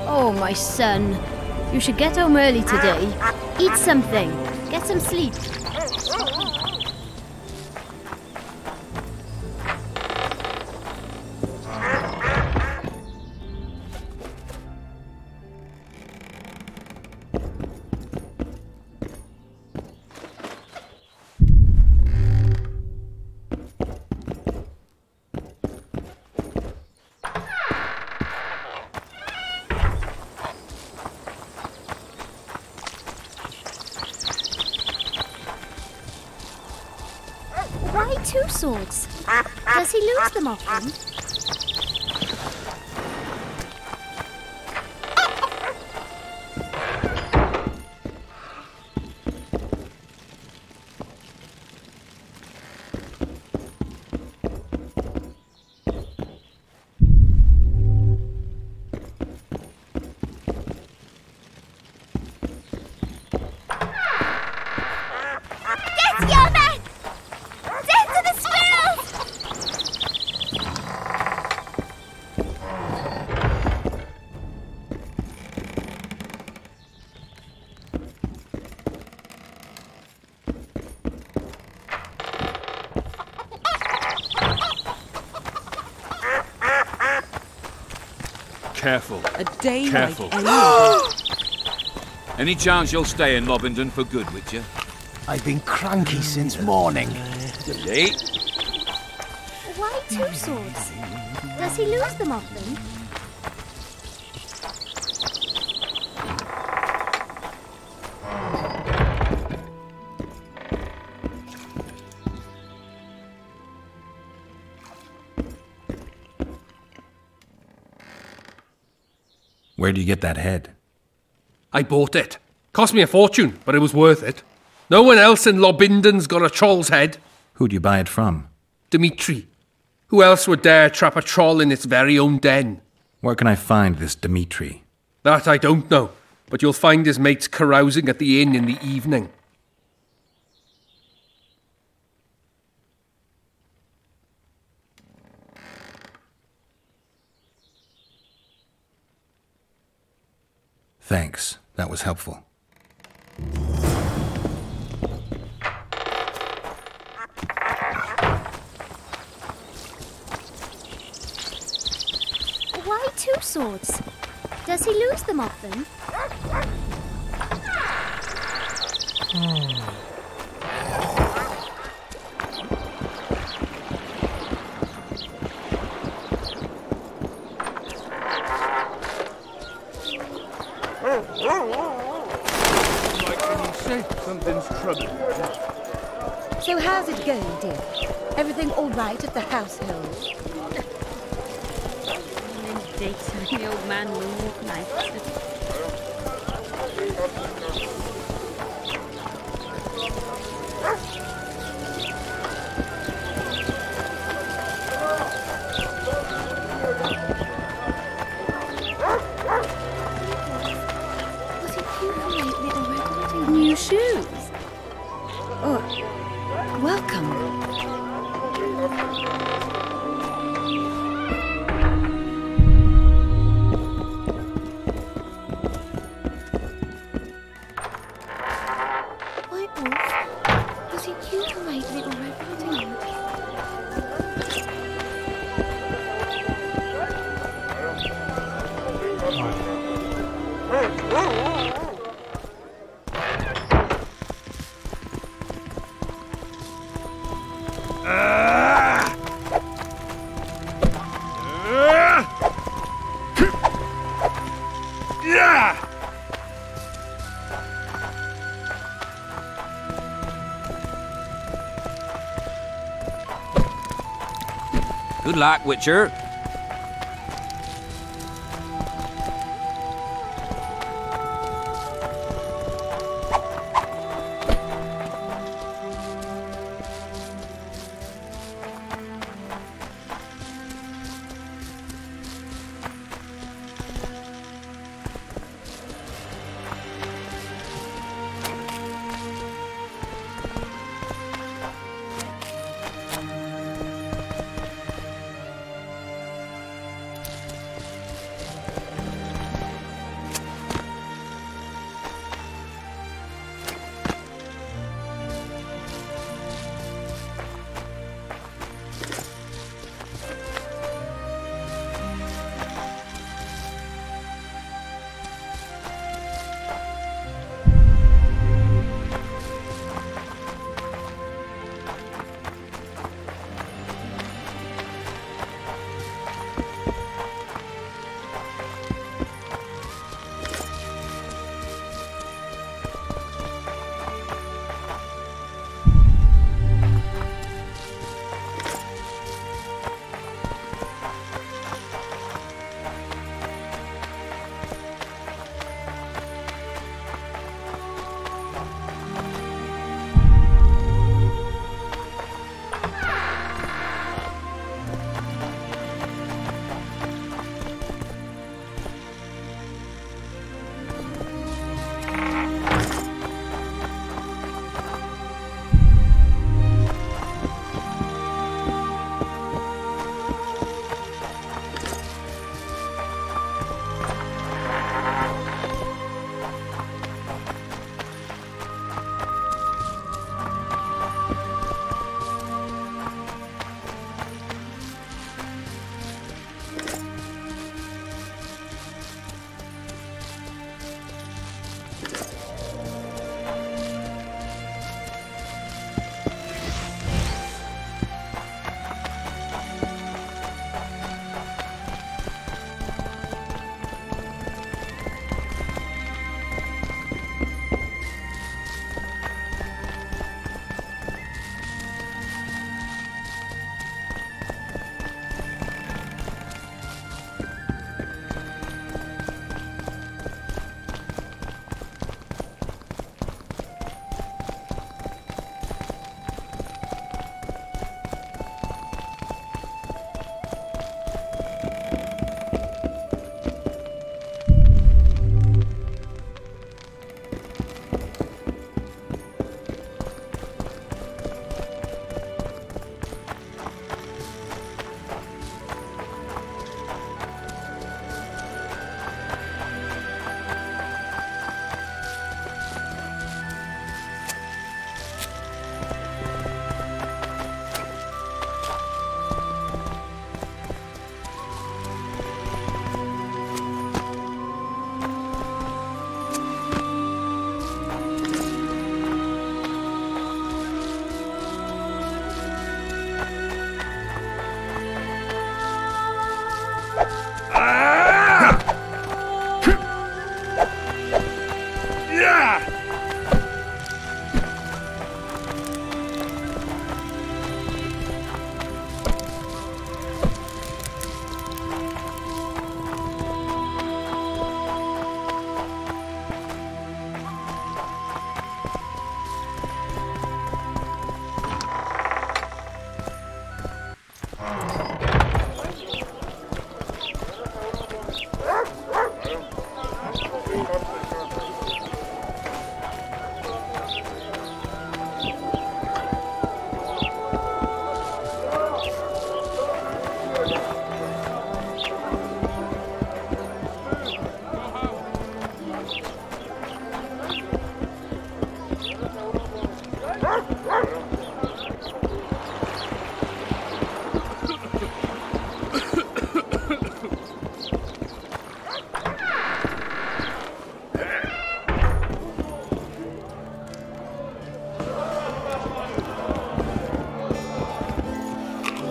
Oh, my son. You should get home early today. Eat something. Get some sleep. Why two swords? Does he lose them often? Careful. A day Careful. like any other. Any chance you'll stay in Lobington for good, Witcher? I've been cranky since morning. You're late. Why two swords? Does he lose them often? Where'd you get that head? I bought it. Cost me a fortune, but it was worth it. No one else in Lobinden's got a troll's head. Who'd you buy it from? Dimitri. Who else would dare trap a troll in its very own den? Where can I find this Dimitri? That I don't know, but you'll find his mates carousing at the inn in the evening. Thanks. That was helpful. Why two swords? Does he lose them often? Like when you say something's trouble. So how's it going, dear? Everything all right at the household? And then dates with the old man will walk night. Was it you who lately already? New shoes? Oh, welcome. White Wolf, was it you who made little Red Riding Hood? Good luck, Witcher.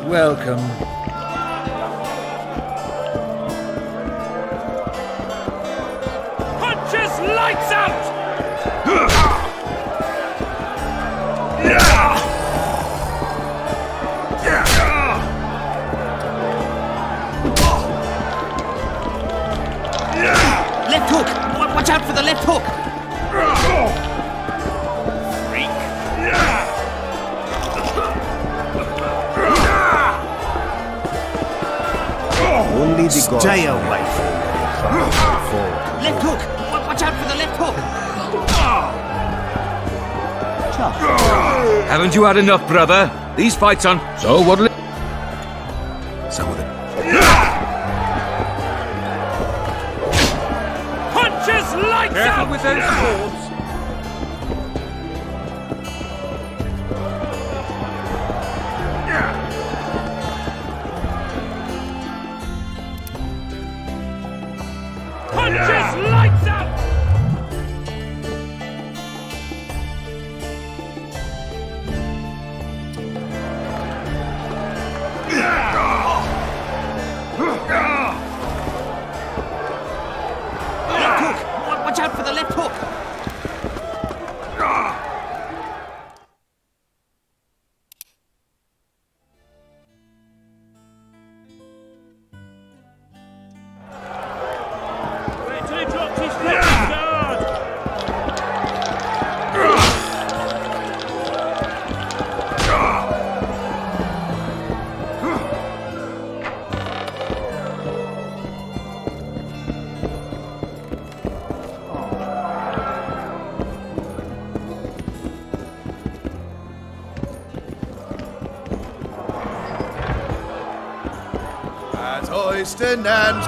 Welcome. Punches lights out! Left hook! Watch out for the left hook! Freak! Only the gods. Stay away from me. Left hook! Watch out for the left hook! Haven't you had enough, brother? These fights on. So what'll it... Some of the... Punches lights out! With those swords. Punches lights out! Left hook! Watch out for the left hook! Wait till he drops his fucking guard! At Oyston and...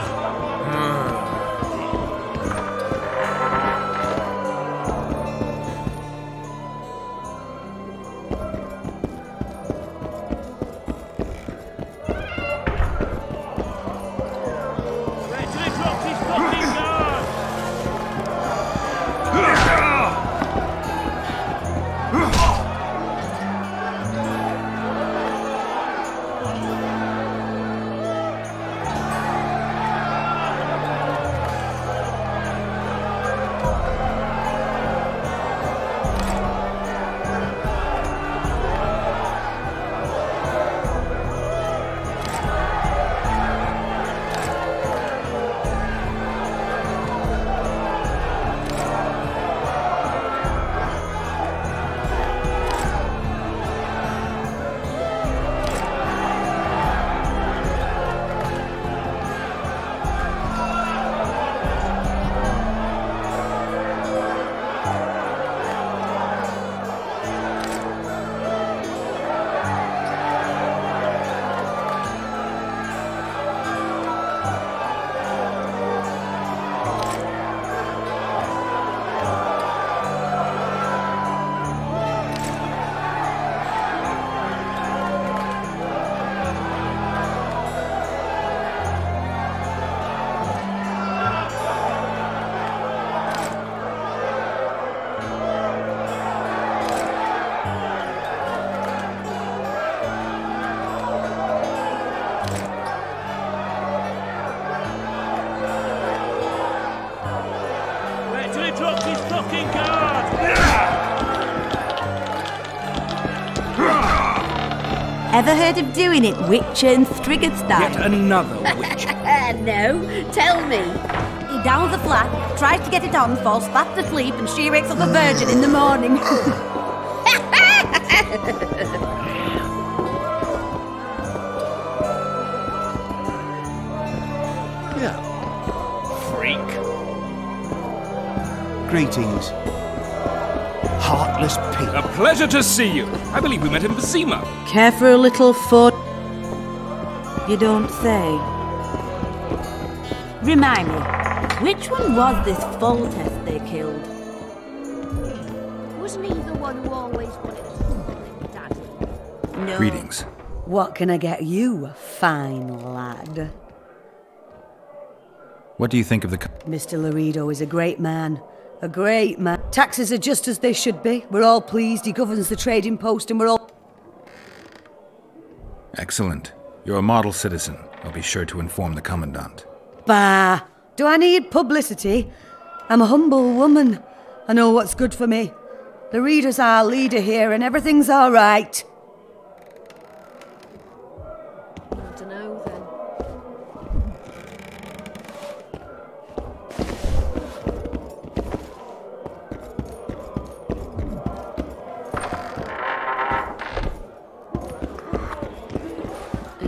Wait till he drops his fucking guard! Wait till he drops his fucking guard! Ever heard of doing it, Witcher and Strigged style? Yet another witch. No, tell me. He downs the flat, tries to get it on, falls fast asleep, and she wakes up the virgin in the morning. Freak! Greetings. Heartless pig. A pleasure to see you. I believe we met in Basima. Care for a little fun? You don't say. Remind me, which one was this Foltest they killed? Wasn't he the one who always wanted to something, Daddy? No. Greetings. What can I get you, fine lad? What do you think of the... Mr. Laredo is a great man. A great man. Taxes are just as they should be. We're all pleased. He governs the trading post and we're all... Excellent. You're a model citizen. I'll be sure to inform the Commandant. Bah! Do I need publicity? I'm a humble woman. I know what's good for me. The reader's our leader here and everything's all right. I don't know then.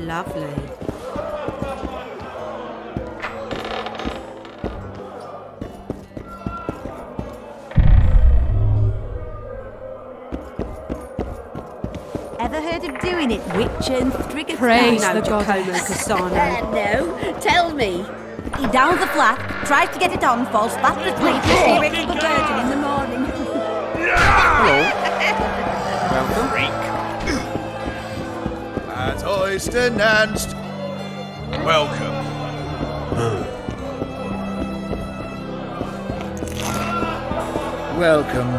Lovely. Ever heard of doing it, witch and stricken? Praise No, the Giacomo goddess. Cassano. No, tell me. He downs the flat, tries to get it on, falls fast asleep, and she wakes up the virgin in the morning. As hoist announced, welcome. Welcome.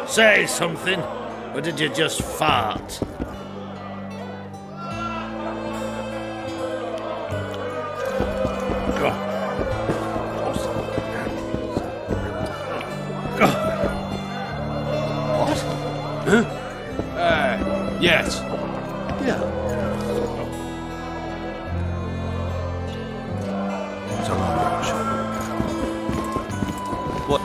Say something, or did you just fart? What? Huh? Yes. Yeah. So long, Roach. What?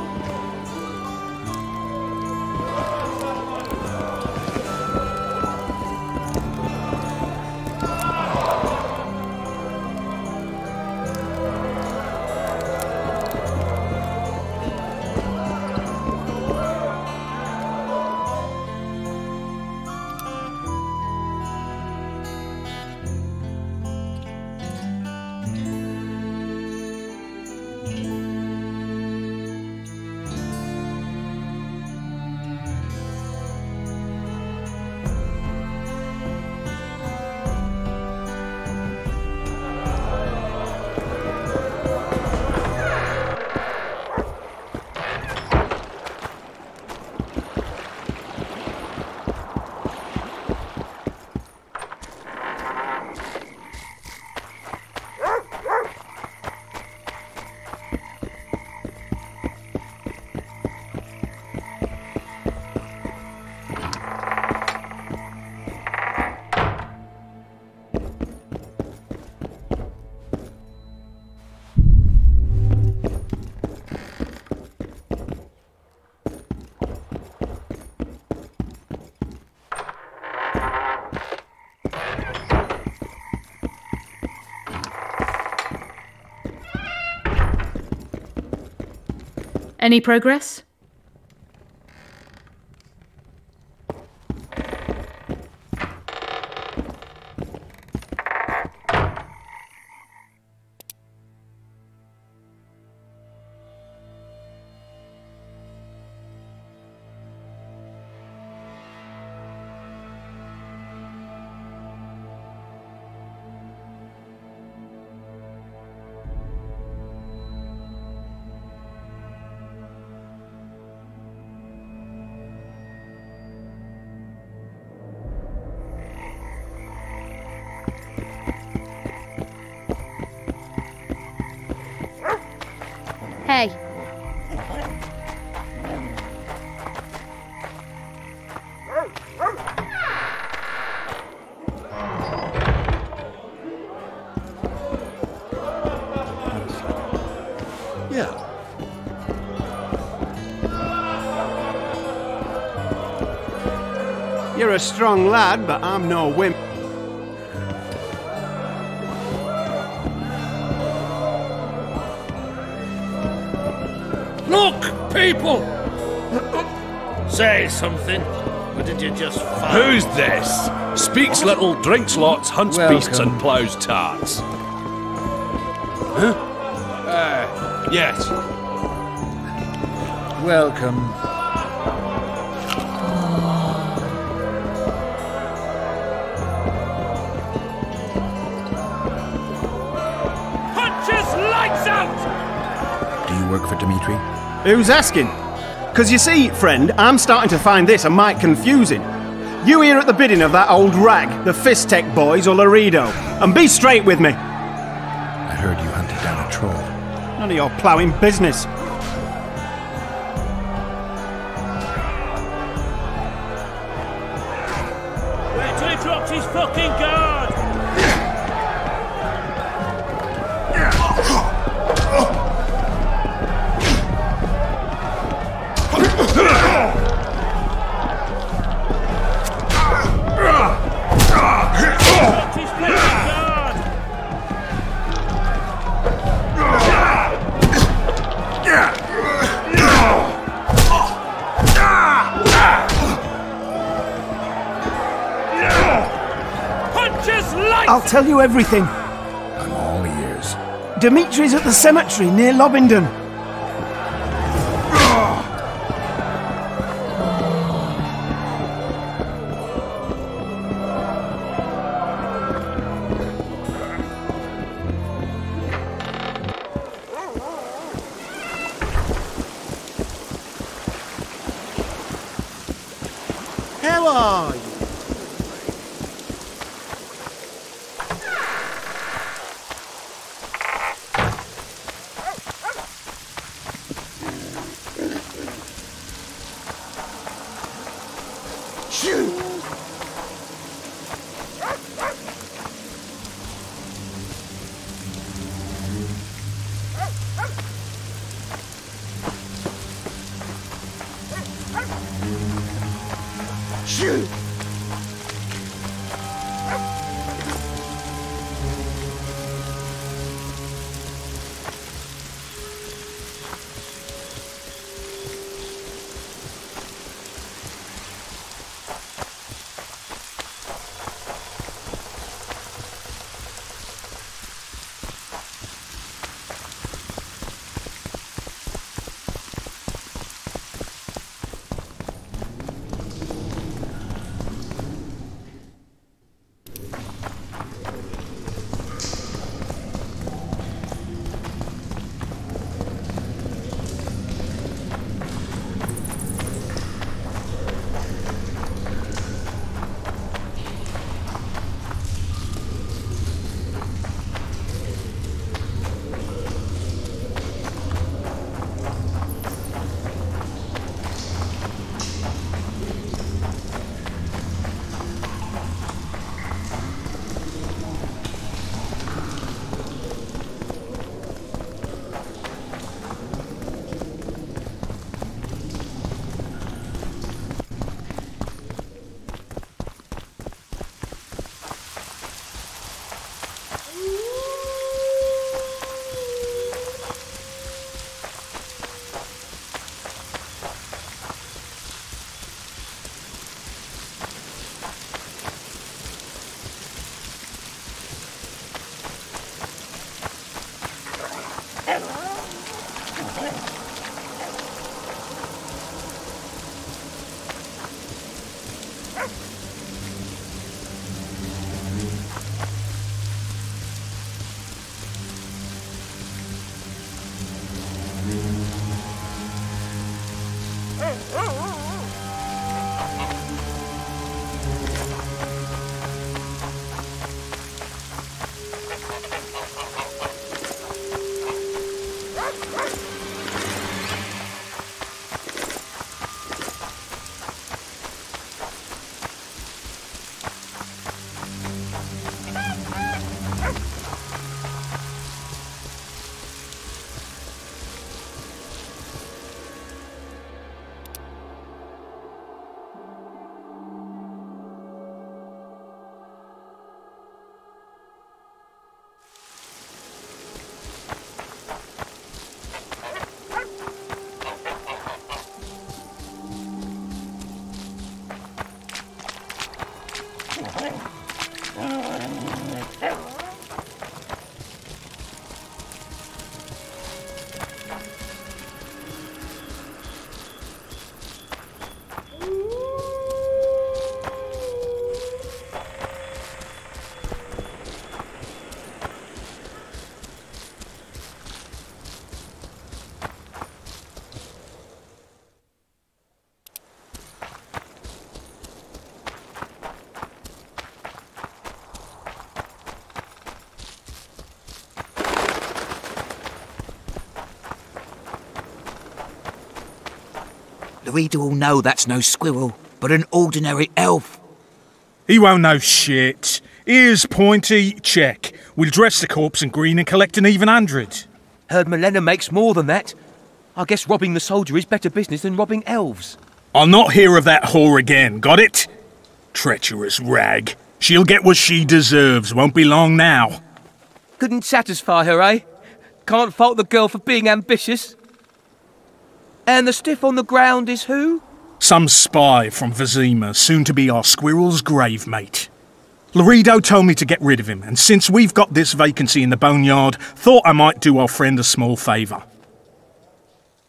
Any progress? Hey. Yeah. You're a strong lad, but I'm no wimp. Look, people! Say something, or did you just fart? Who's this? Speaks little, drinks lots, hunts beasts, and ploughs tarts. Huh? Yes. Welcome. Hutch Do you work for Dimitri? Who's asking? Because you see, friend, I'm starting to find this a mite confusing. You here at the bidding of that old rag, the Fist Tech boys or Laredo, and be straight with me. I heard you hunted down a troll. None of your ploughing business. Wait till he drops his fucking guard! I'll tell you everything. I'm all ears. Dimitri's at the cemetery near Lobingdon. How are you? Shoot! The reader will know that's no squirrel, but an ordinary elf. He won't know shit. Here's Pointy, check. We'll dress the corpse in green and collect an even 100. Heard Milena makes more than that. I guess robbing the soldier is better business than robbing elves. I'll not hear of that whore again, got it? Treacherous rag. She'll get what she deserves, won't be long now. Couldn't satisfy her, eh? Can't fault the girl for being ambitious. And the stiff on the ground is who? Some spy from Vizima, soon to be our squirrel's grave mate. Laredo told me to get rid of him, and since we've got this vacancy in the boneyard, thought I might do our friend a small favour.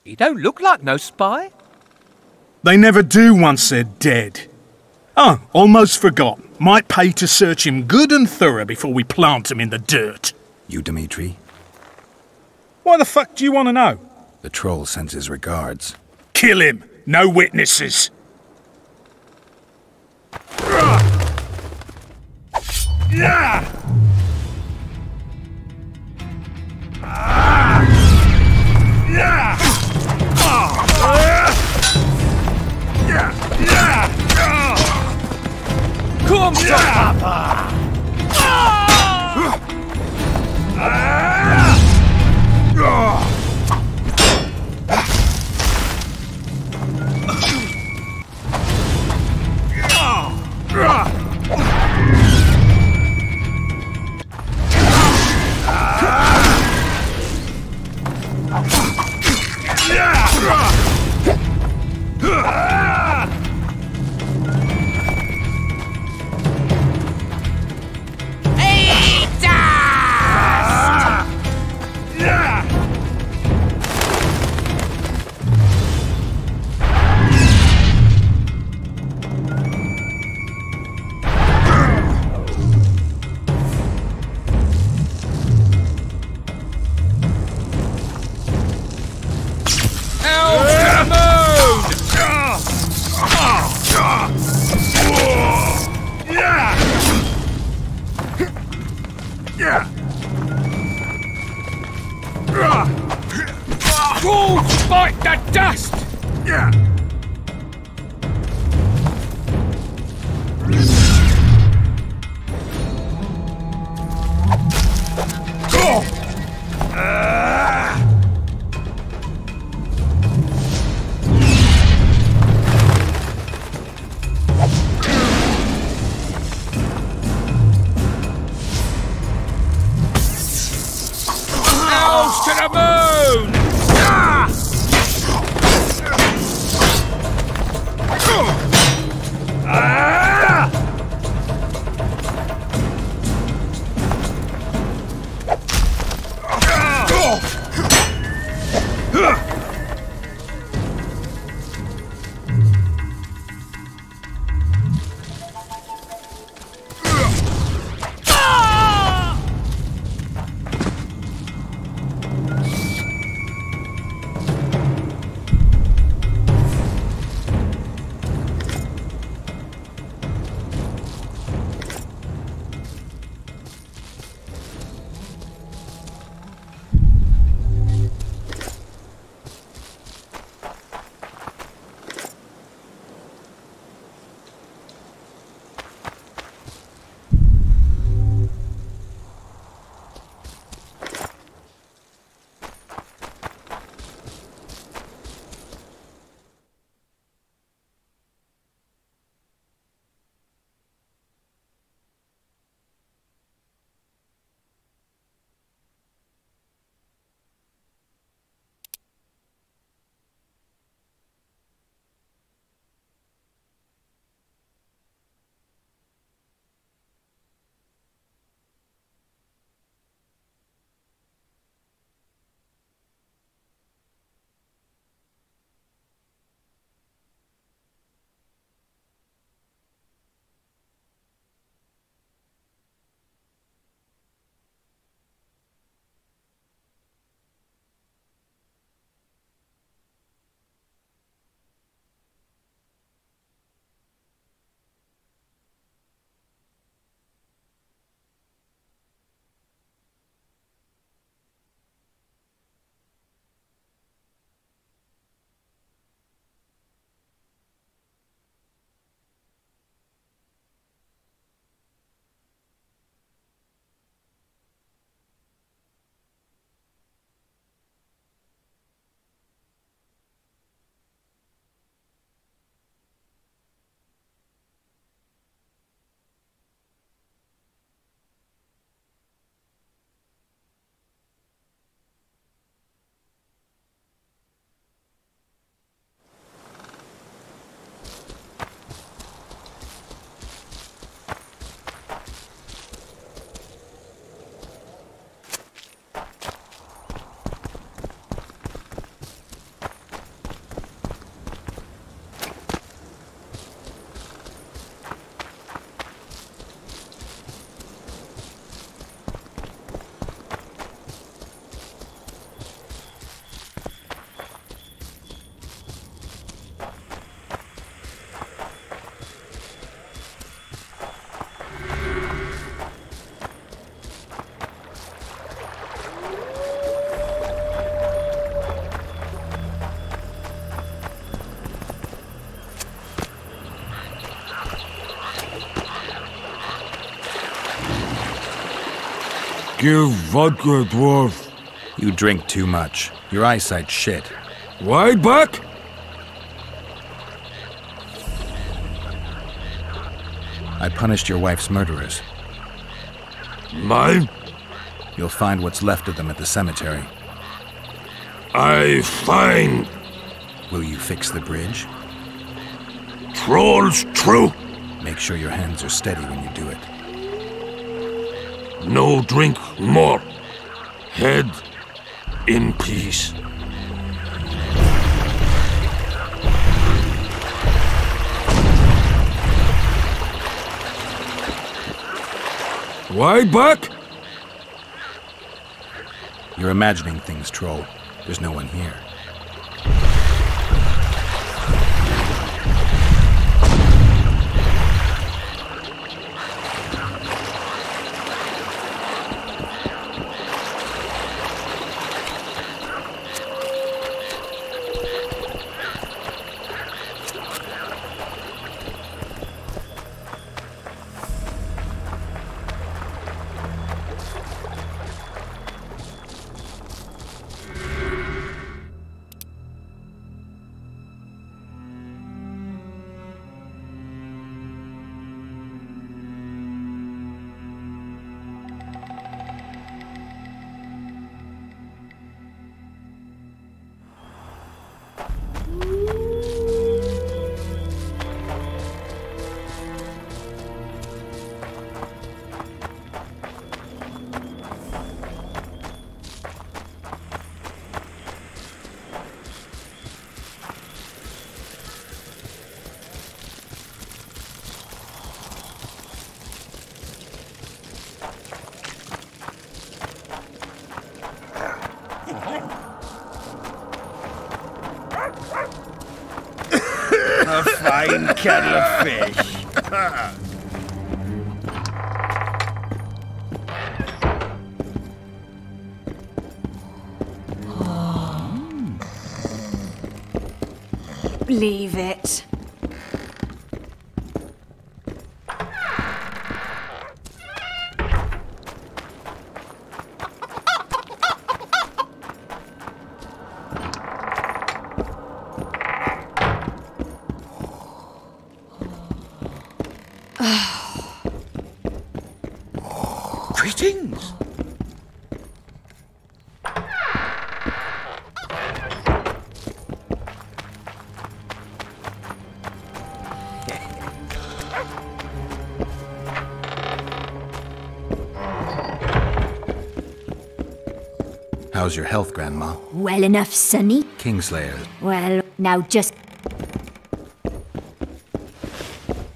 He don't look like no spy. They never do once they're dead. Oh, almost forgot. Might pay to search him good and thorough before we plant him in the dirt. You, Dimitri? Why the fuck do you want to know? The troll sends his regards. Kill him! No witnesses! Yeah! Yeah! Come to Papa! Wolves bite the dust! Elves to the moon! Give vodka, dwarf. You drink too much. Your eyesight's shit. Wide back? I punished your wife's murderers. Mine? You'll find what's left of them at the cemetery. I find. Will you fix the bridge? Trolls true. Make sure your hands are steady when you do it. No drink more. Head in peace. Wide back? You're imagining things, Troll. There's no one here. A fine kettle of fish. Leave it. Greetings. How's your health, Grandma? Well enough, Sonny. Kingslayer, Well, now just...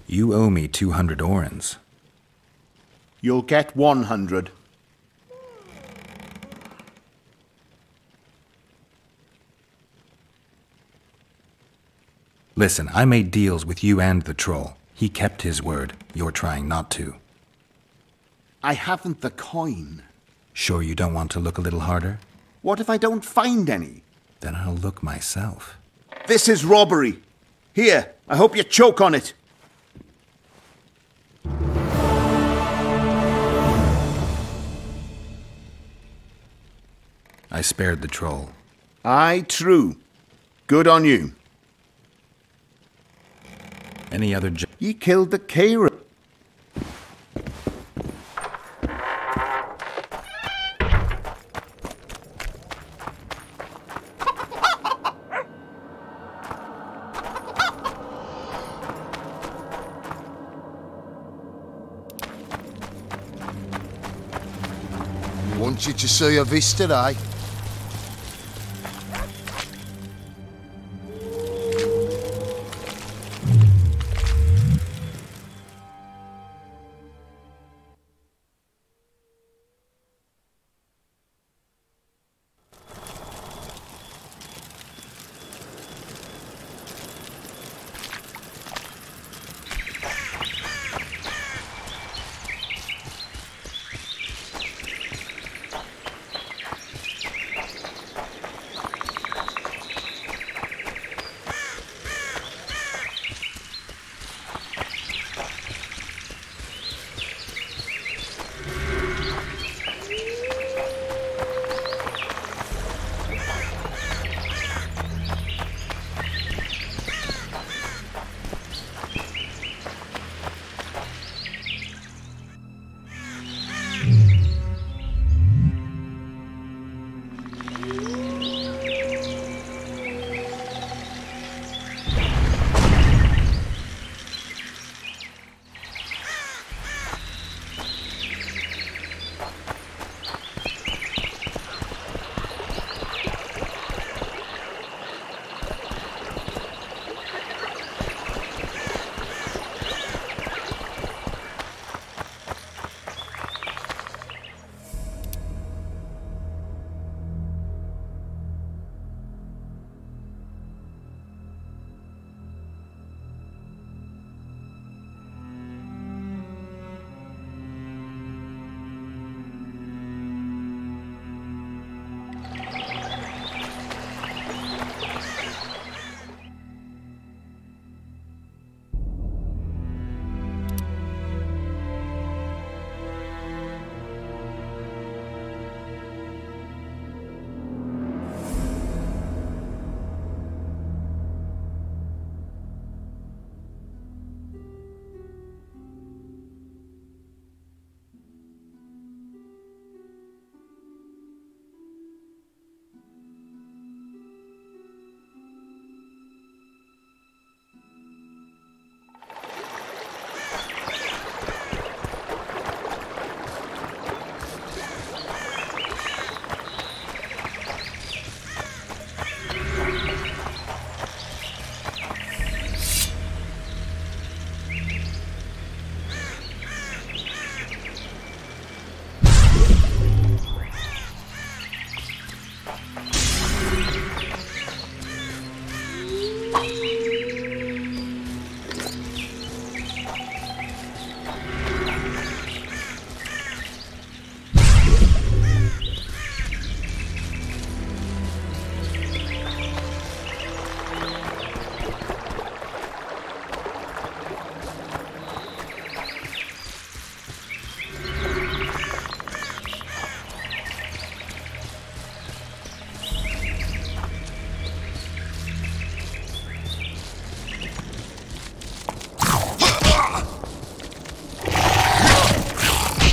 you owe me 200 orens. You'll get 100. Listen, I made deals with you and the troll. He kept his word. You're trying not to. I haven't the coin. Sure you don't want to look a little harder? What if I don't find any? Then I'll look myself. This is robbery. Here, I hope you choke on it. I spared the troll. Aye, true. Good on you. Any other Ye killed the Cairo. Want you to see a vista, eh?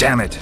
Damn it.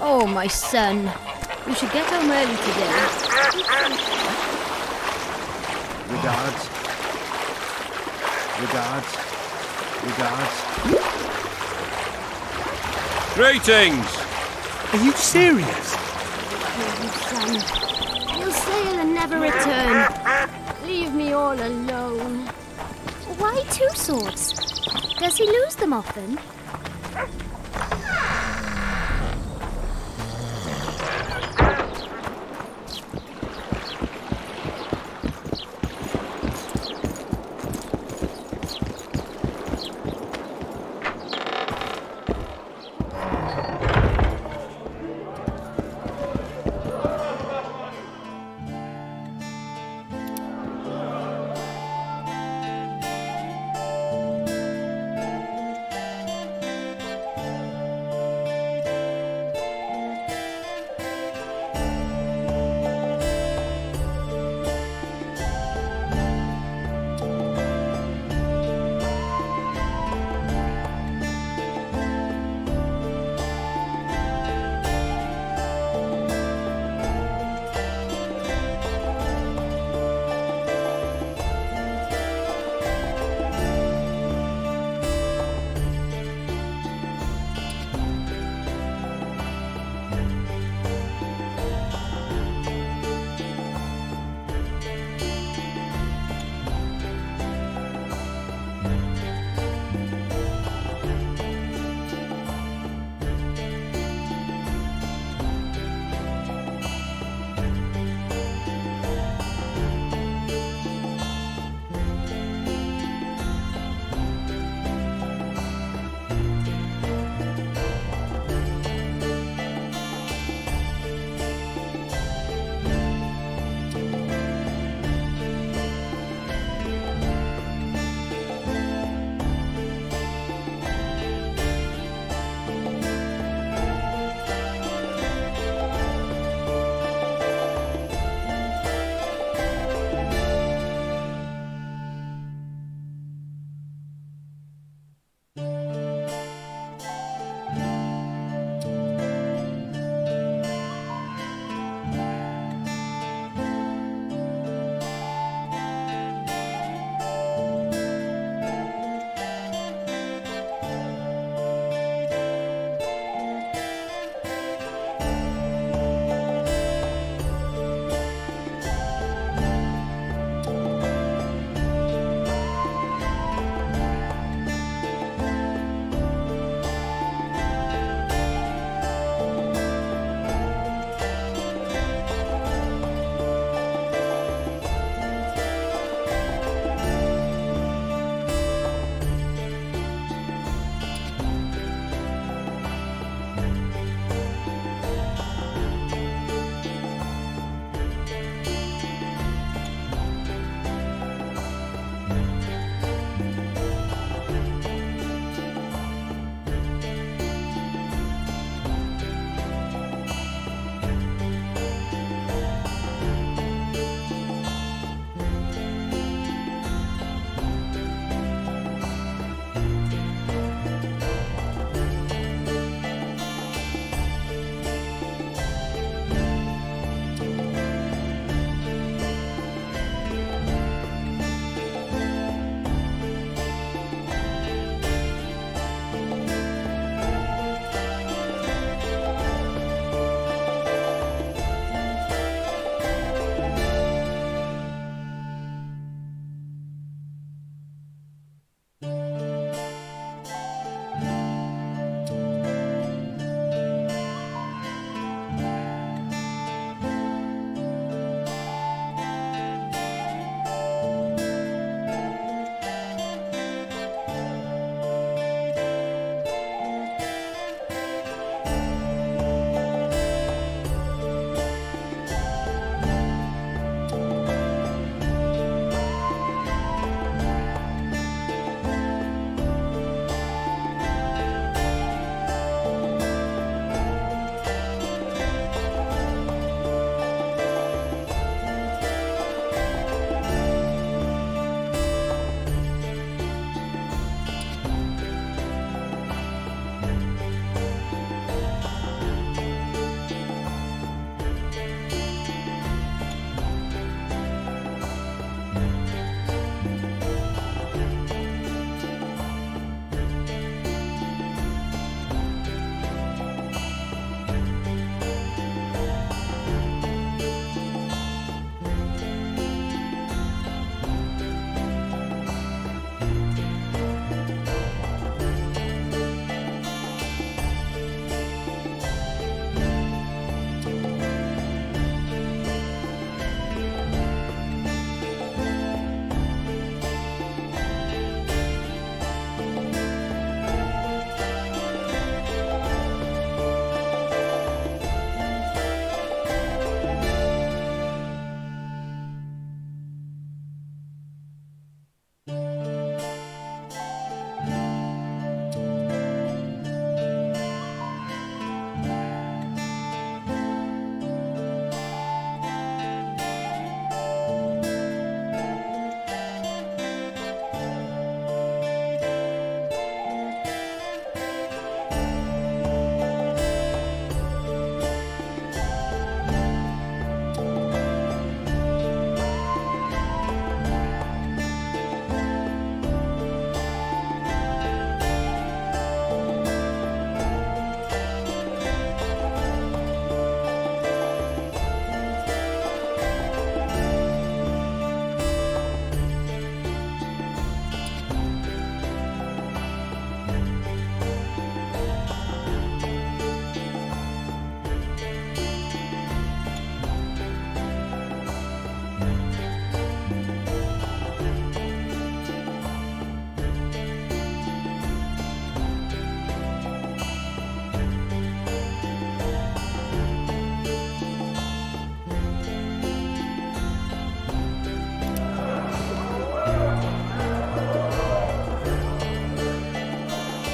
Oh, my son. You should get home early today. Regards. Regards. Regards. Greetings! Are you serious? Oh, son. You'll sail and never return. Leave me all alone. Why 2 swords? Does he lose them often?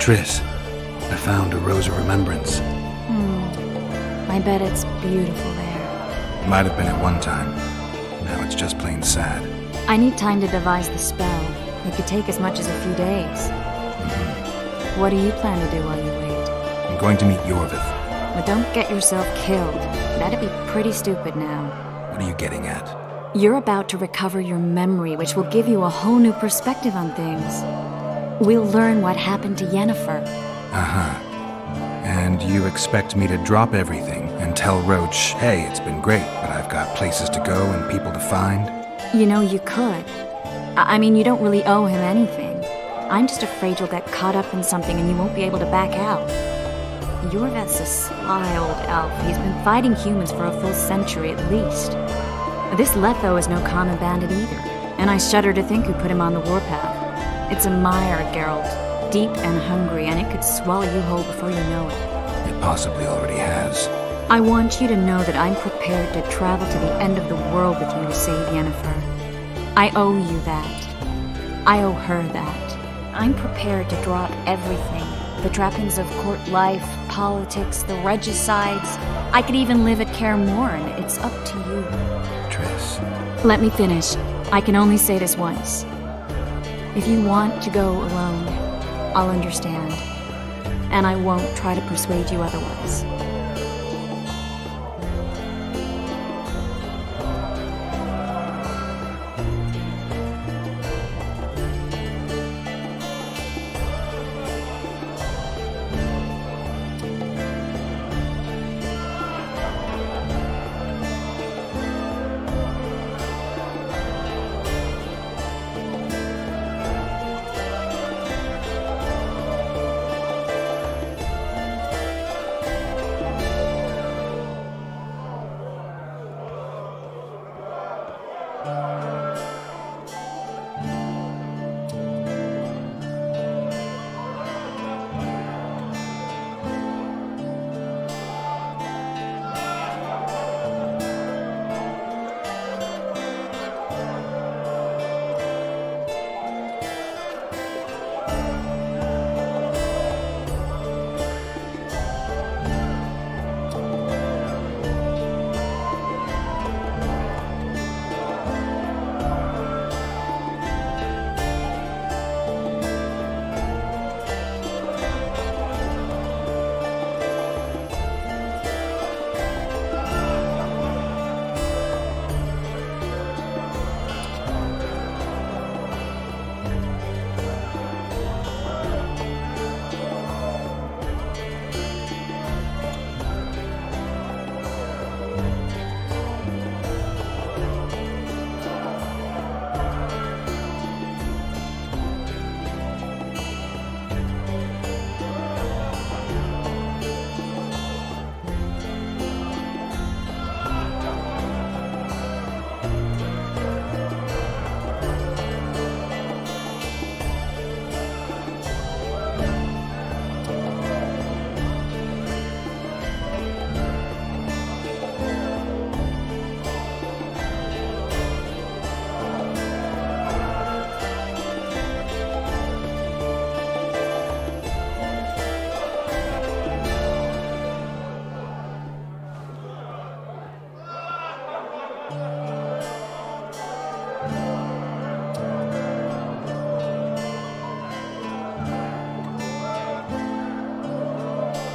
Triss, I found a Rose of Remembrance. I bet it's beautiful there. Might have been at one time. Now it's just plain sad. I need time to devise the spell. It could take as much as a few days. What do you plan to do while you wait? I'm going to meet Yorvith. But don't get yourself killed. That'd be pretty stupid now. What are you getting at? You're about to recover your memory, which will give you a whole new perspective on things. We'll learn what happened to Yennefer. Uh-huh. And you expect me to drop everything and tell Roach, hey, it's been great, but I've got places to go and people to find? You know, you could. I mean, you don't really owe him anything. I'm just afraid you'll get caught up in something and you won't be able to back out. Yorvith's a sly old elf. He's been fighting humans for a full century at least. This Letho is no common bandit either, and I shudder to think who put him on the warpath. It's a mire, Geralt, deep and hungry, and it could swallow you whole before you know it. It possibly already has. I want you to know that I'm prepared to travel to the end of the world with you to save Yennefer. I owe you that. I owe her that. I'm prepared to drop everything. The trappings of court life, politics, the regicides. I could even live at Kaer Morhen. It's up to you. Triss. Let me finish. I can only say this once. If you want to go alone, I'll understand. And I won't try to persuade you otherwise.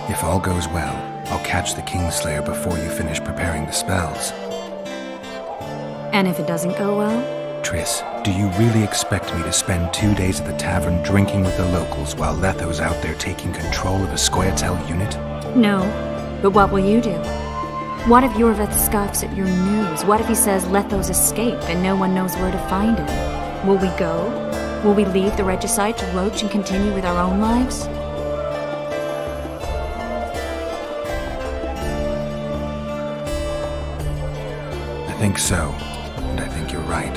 If all goes well, I'll catch the Kingslayer before you finish preparing the spells. And if it doesn't go well? Triss, do you really expect me to spend 2 days at the tavern drinking with the locals while Letho's out there taking control of a Scoia'tael unit? No, but what will you do? What if Yorvith scoffs at your news? What if he says Letho's escaped and no one knows where to find him? Will we go? Will we leave the regicide to Roach and continue with our own lives? I think so, and I think you're right.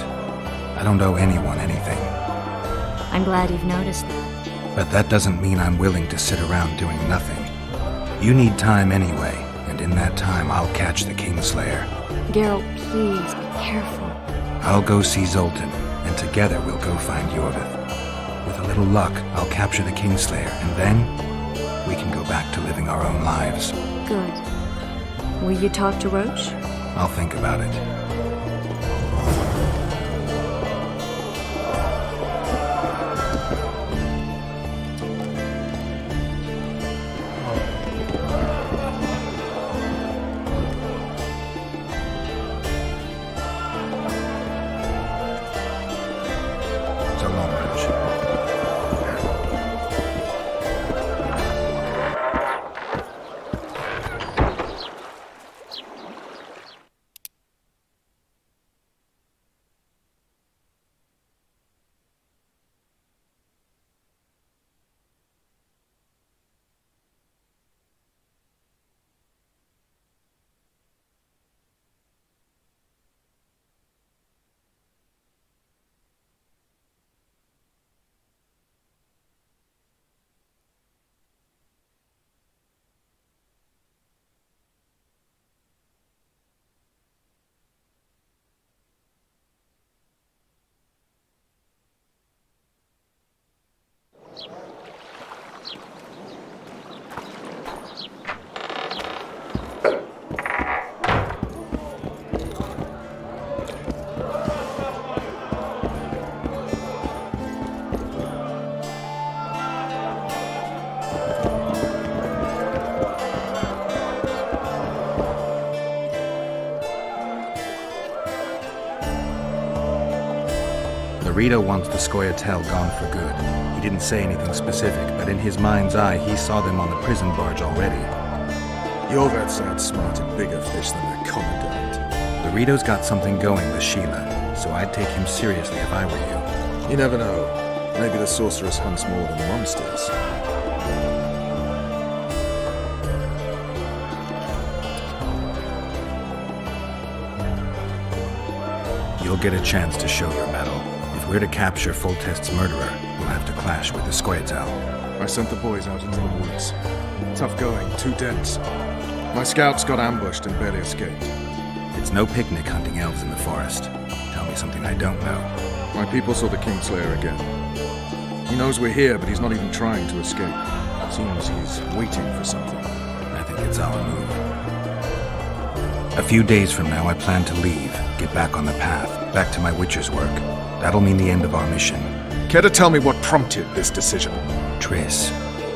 I don't owe anyone anything. I'm glad you've noticed that. But that doesn't mean I'm willing to sit around doing nothing. You need time anyway, and in that time I'll catch the Kingslayer. Geralt, please, be careful. I'll go see Zoltan, and together we'll go find Yorvith. With a little luck, I'll capture the Kingslayer, and then we can go back to living our own lives. Good. Will you talk to Roche? I'll think about it. Rito wants the Scoia'tael gone for good. He didn't say anything specific, but in his mind's eye, he saw them on the prison barge already. Yorveth's outsmarted bigger fish than the Commandant. Larito's got something going with Sheila, so I'd take him seriously if I were you. You never know. Maybe the sorceress hunts more than monsters. You'll get a chance to show your mettle. If we're to capture Foltest's murderer, we'll have to clash with the Scoia'tael. I sent the boys out into the woods. Tough going, too dense. My scouts got ambushed and barely escaped. It's no picnic hunting elves in the forest. Tell me something I don't know. My people saw the Kingslayer again. He knows we're here, but he's not even trying to escape. Seems he's waiting for something. I think it's our move. A few days from now, I plan to leave, get back on the path, back to my witcher's work. That'll mean the end of our mission. Care to tell me what prompted this decision? Triss.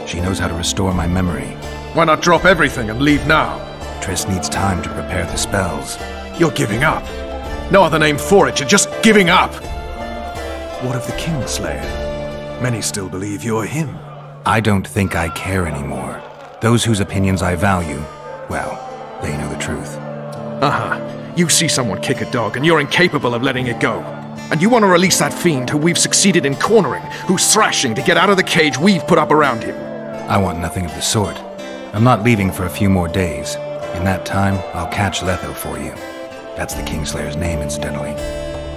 She knows how to restore my memory. Why not drop everything and leave now? Triss needs time to prepare the spells. You're giving up. No other name for it, you're just giving up. What of the Kingslayer? Many still believe you're him. I don't think I care anymore. Those whose opinions I value, well, they know the truth. You see someone kick a dog and you're incapable of letting it go. And you want to release that fiend who we've succeeded in cornering, who's thrashing to get out of the cage we've put up around him. I want nothing of the sort. I'm not leaving for a few more days. In that time, I'll catch Letho for you. That's the Kingslayer's name, incidentally.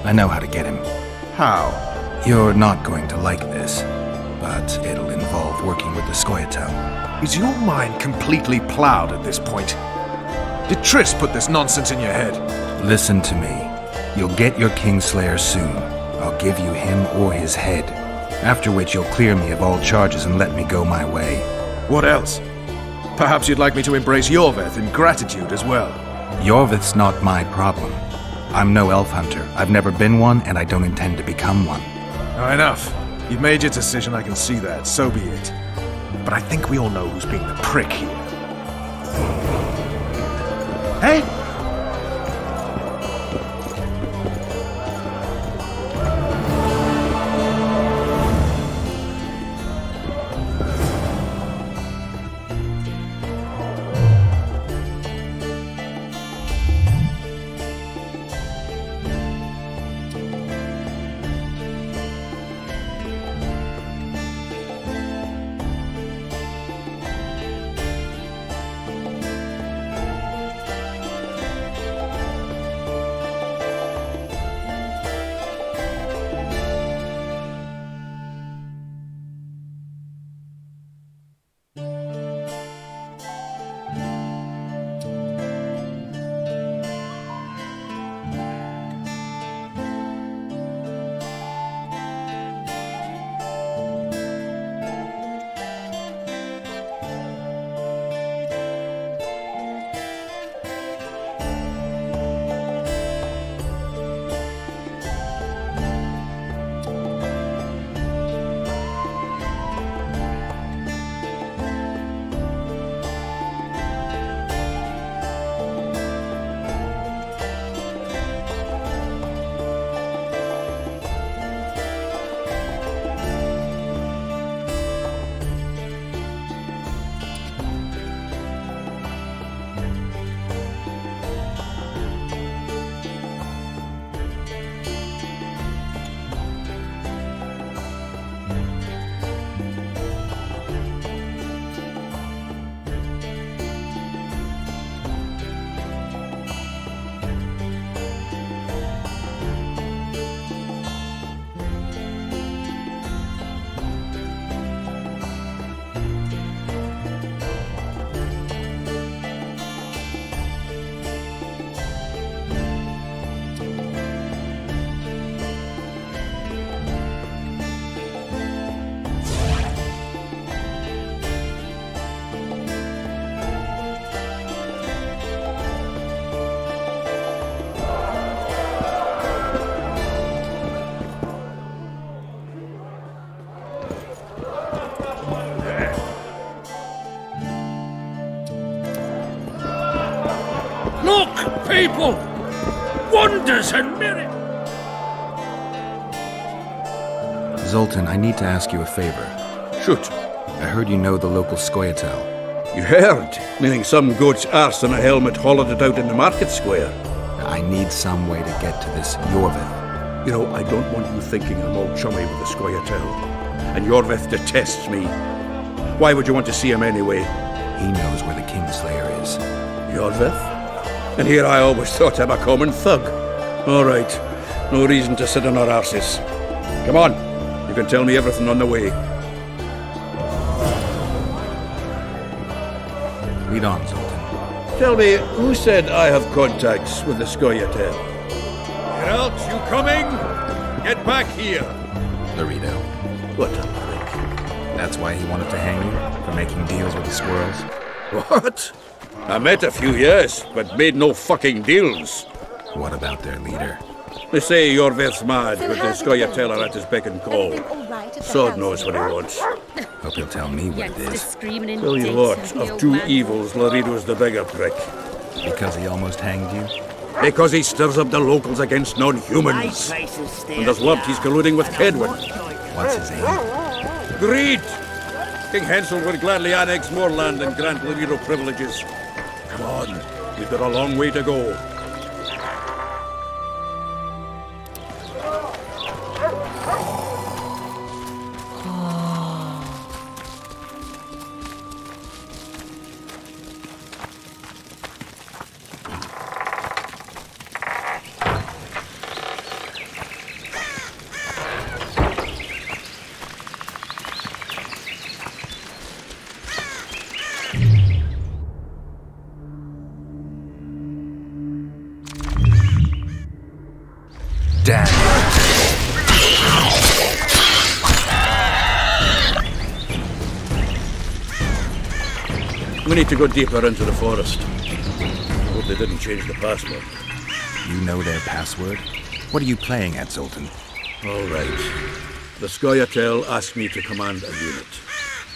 I know how to get him. How? You're not going to like this, but it'll involve working with the Scoia'tael. Is your mind completely plowed at this point? Did Triss put this nonsense in your head? Listen to me. You'll get your Kingslayer soon. I'll give you him or his head. After which you'll clear me of all charges and let me go my way. What else? Perhaps you'd like me to embrace Yorveth in gratitude as well. Yorveth's not my problem. I'm no elf hunter. I've never been one, and I don't intend to become one. Enough. You've made your decision, I can see that. So be it. But I think we all know who's being the prick here. Hey? Look, people! Wonders and miracles! Zoltan, I need to ask you a favor. Shoot. I heard you know the local Scoia'tael. You heard? Meaning some goat's arse in a helmet hollowed it out in the market square. I need some way to get to this Yorvith. You know, I don't want you thinking I'm all chummy with the Scoia'tael. And Yorvith detests me. Why would you want to see him anyway? He knows where the Kingslayer is. Yorvith? And here I always thought him a common thug. All right. No reason to sit on our arses. Come on. You can tell me everything on the way. Lead on, Zoltan. Tell me, who said I have contacts with the Scoia'tael? Geralt, you coming? Get back here. Laredo. What a prick. That's why he wanted to hang you? For making deals with the squirrels? What? I met a few, yes, but made no fucking deals. What about their leader? They say Yorvith's mad, but the Scoia'tael are at his beck and call. Sod knows what he wants. Hope he'll tell me what it is. Tell you what, of two evils, Laredo's the bigger prick. Because he almost hanged you? Because he stirs up the locals against non-humans. And there's lumped he's colluding with Kedwin. What's his aim? Greed! King Hansel would gladly annex more land and grant Laredo privileges. Come on, we've got a long way to go. We need to go deeper into the forest. Hope they didn't change the password. You know their password? What are you playing at, Zoltan? All right. The Scoia'tael asked me to command a unit.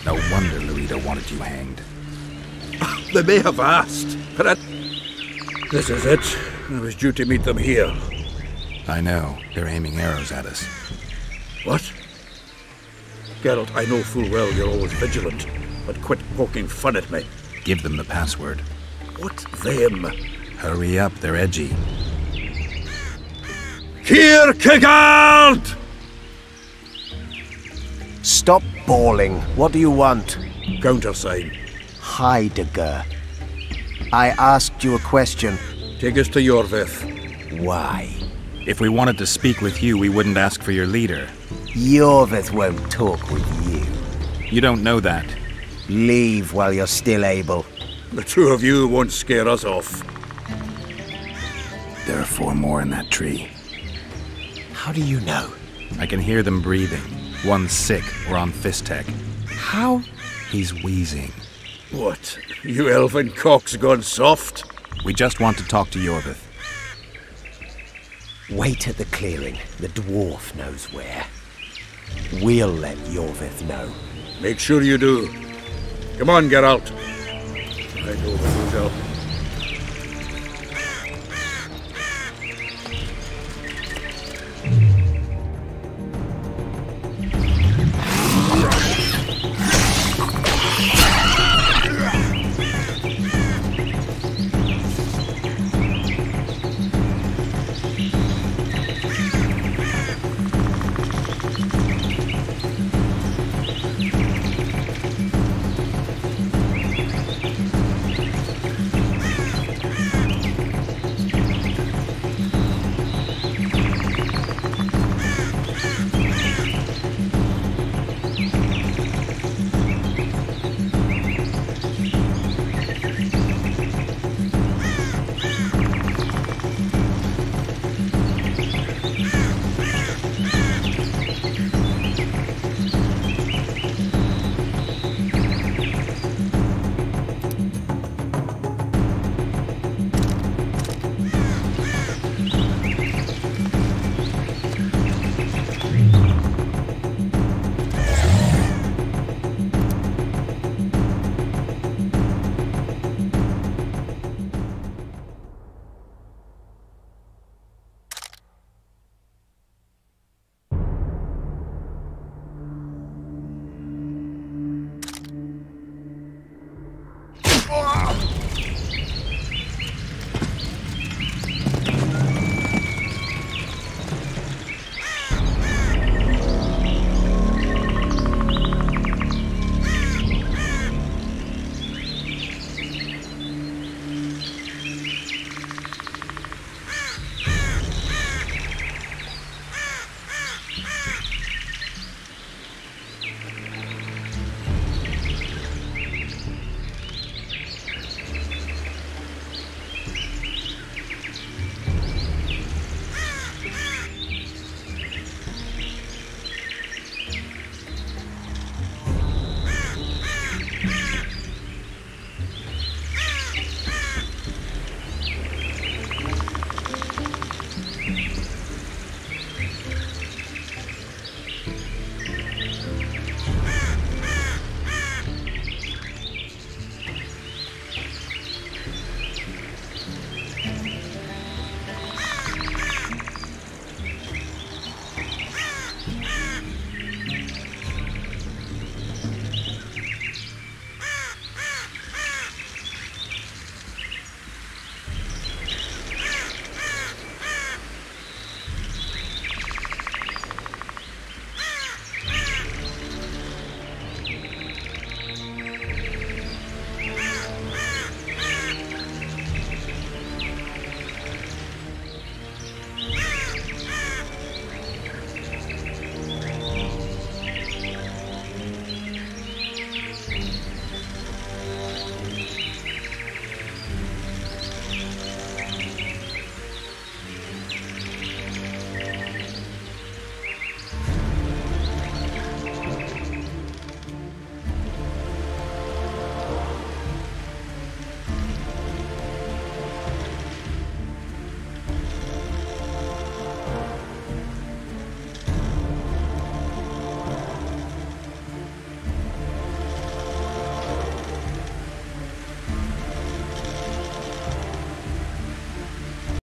No wonder Laredo wanted you hanged. They may have asked, but this is it. I was due to meet them here. I know. They're aiming arrows at us. What? Geralt, I know full well you're always vigilant, but quit poking fun at me. Give them the password. What them? Hurry up, they're edgy. Kierkegaard! Stop bawling. What do you want? Countersign. Heidegger. I asked you a question. Take us to Yorvith. Why? If we wanted to speak with you, we wouldn't ask for your leader. Yorvith won't talk with you. You don't know that. Leave while you're still able. The two of you won't scare us off. There are 4 more in that tree. How do you know? I can hear them breathing. One's sick or on Fistek. How? He's wheezing. What? You elven cock's gone soft? We just want to talk to Yorvith. Wait at the clearing. The dwarf knows where. We'll let Yorvith know. Make sure you do. Come on, Geralt. Right over, Rudolph.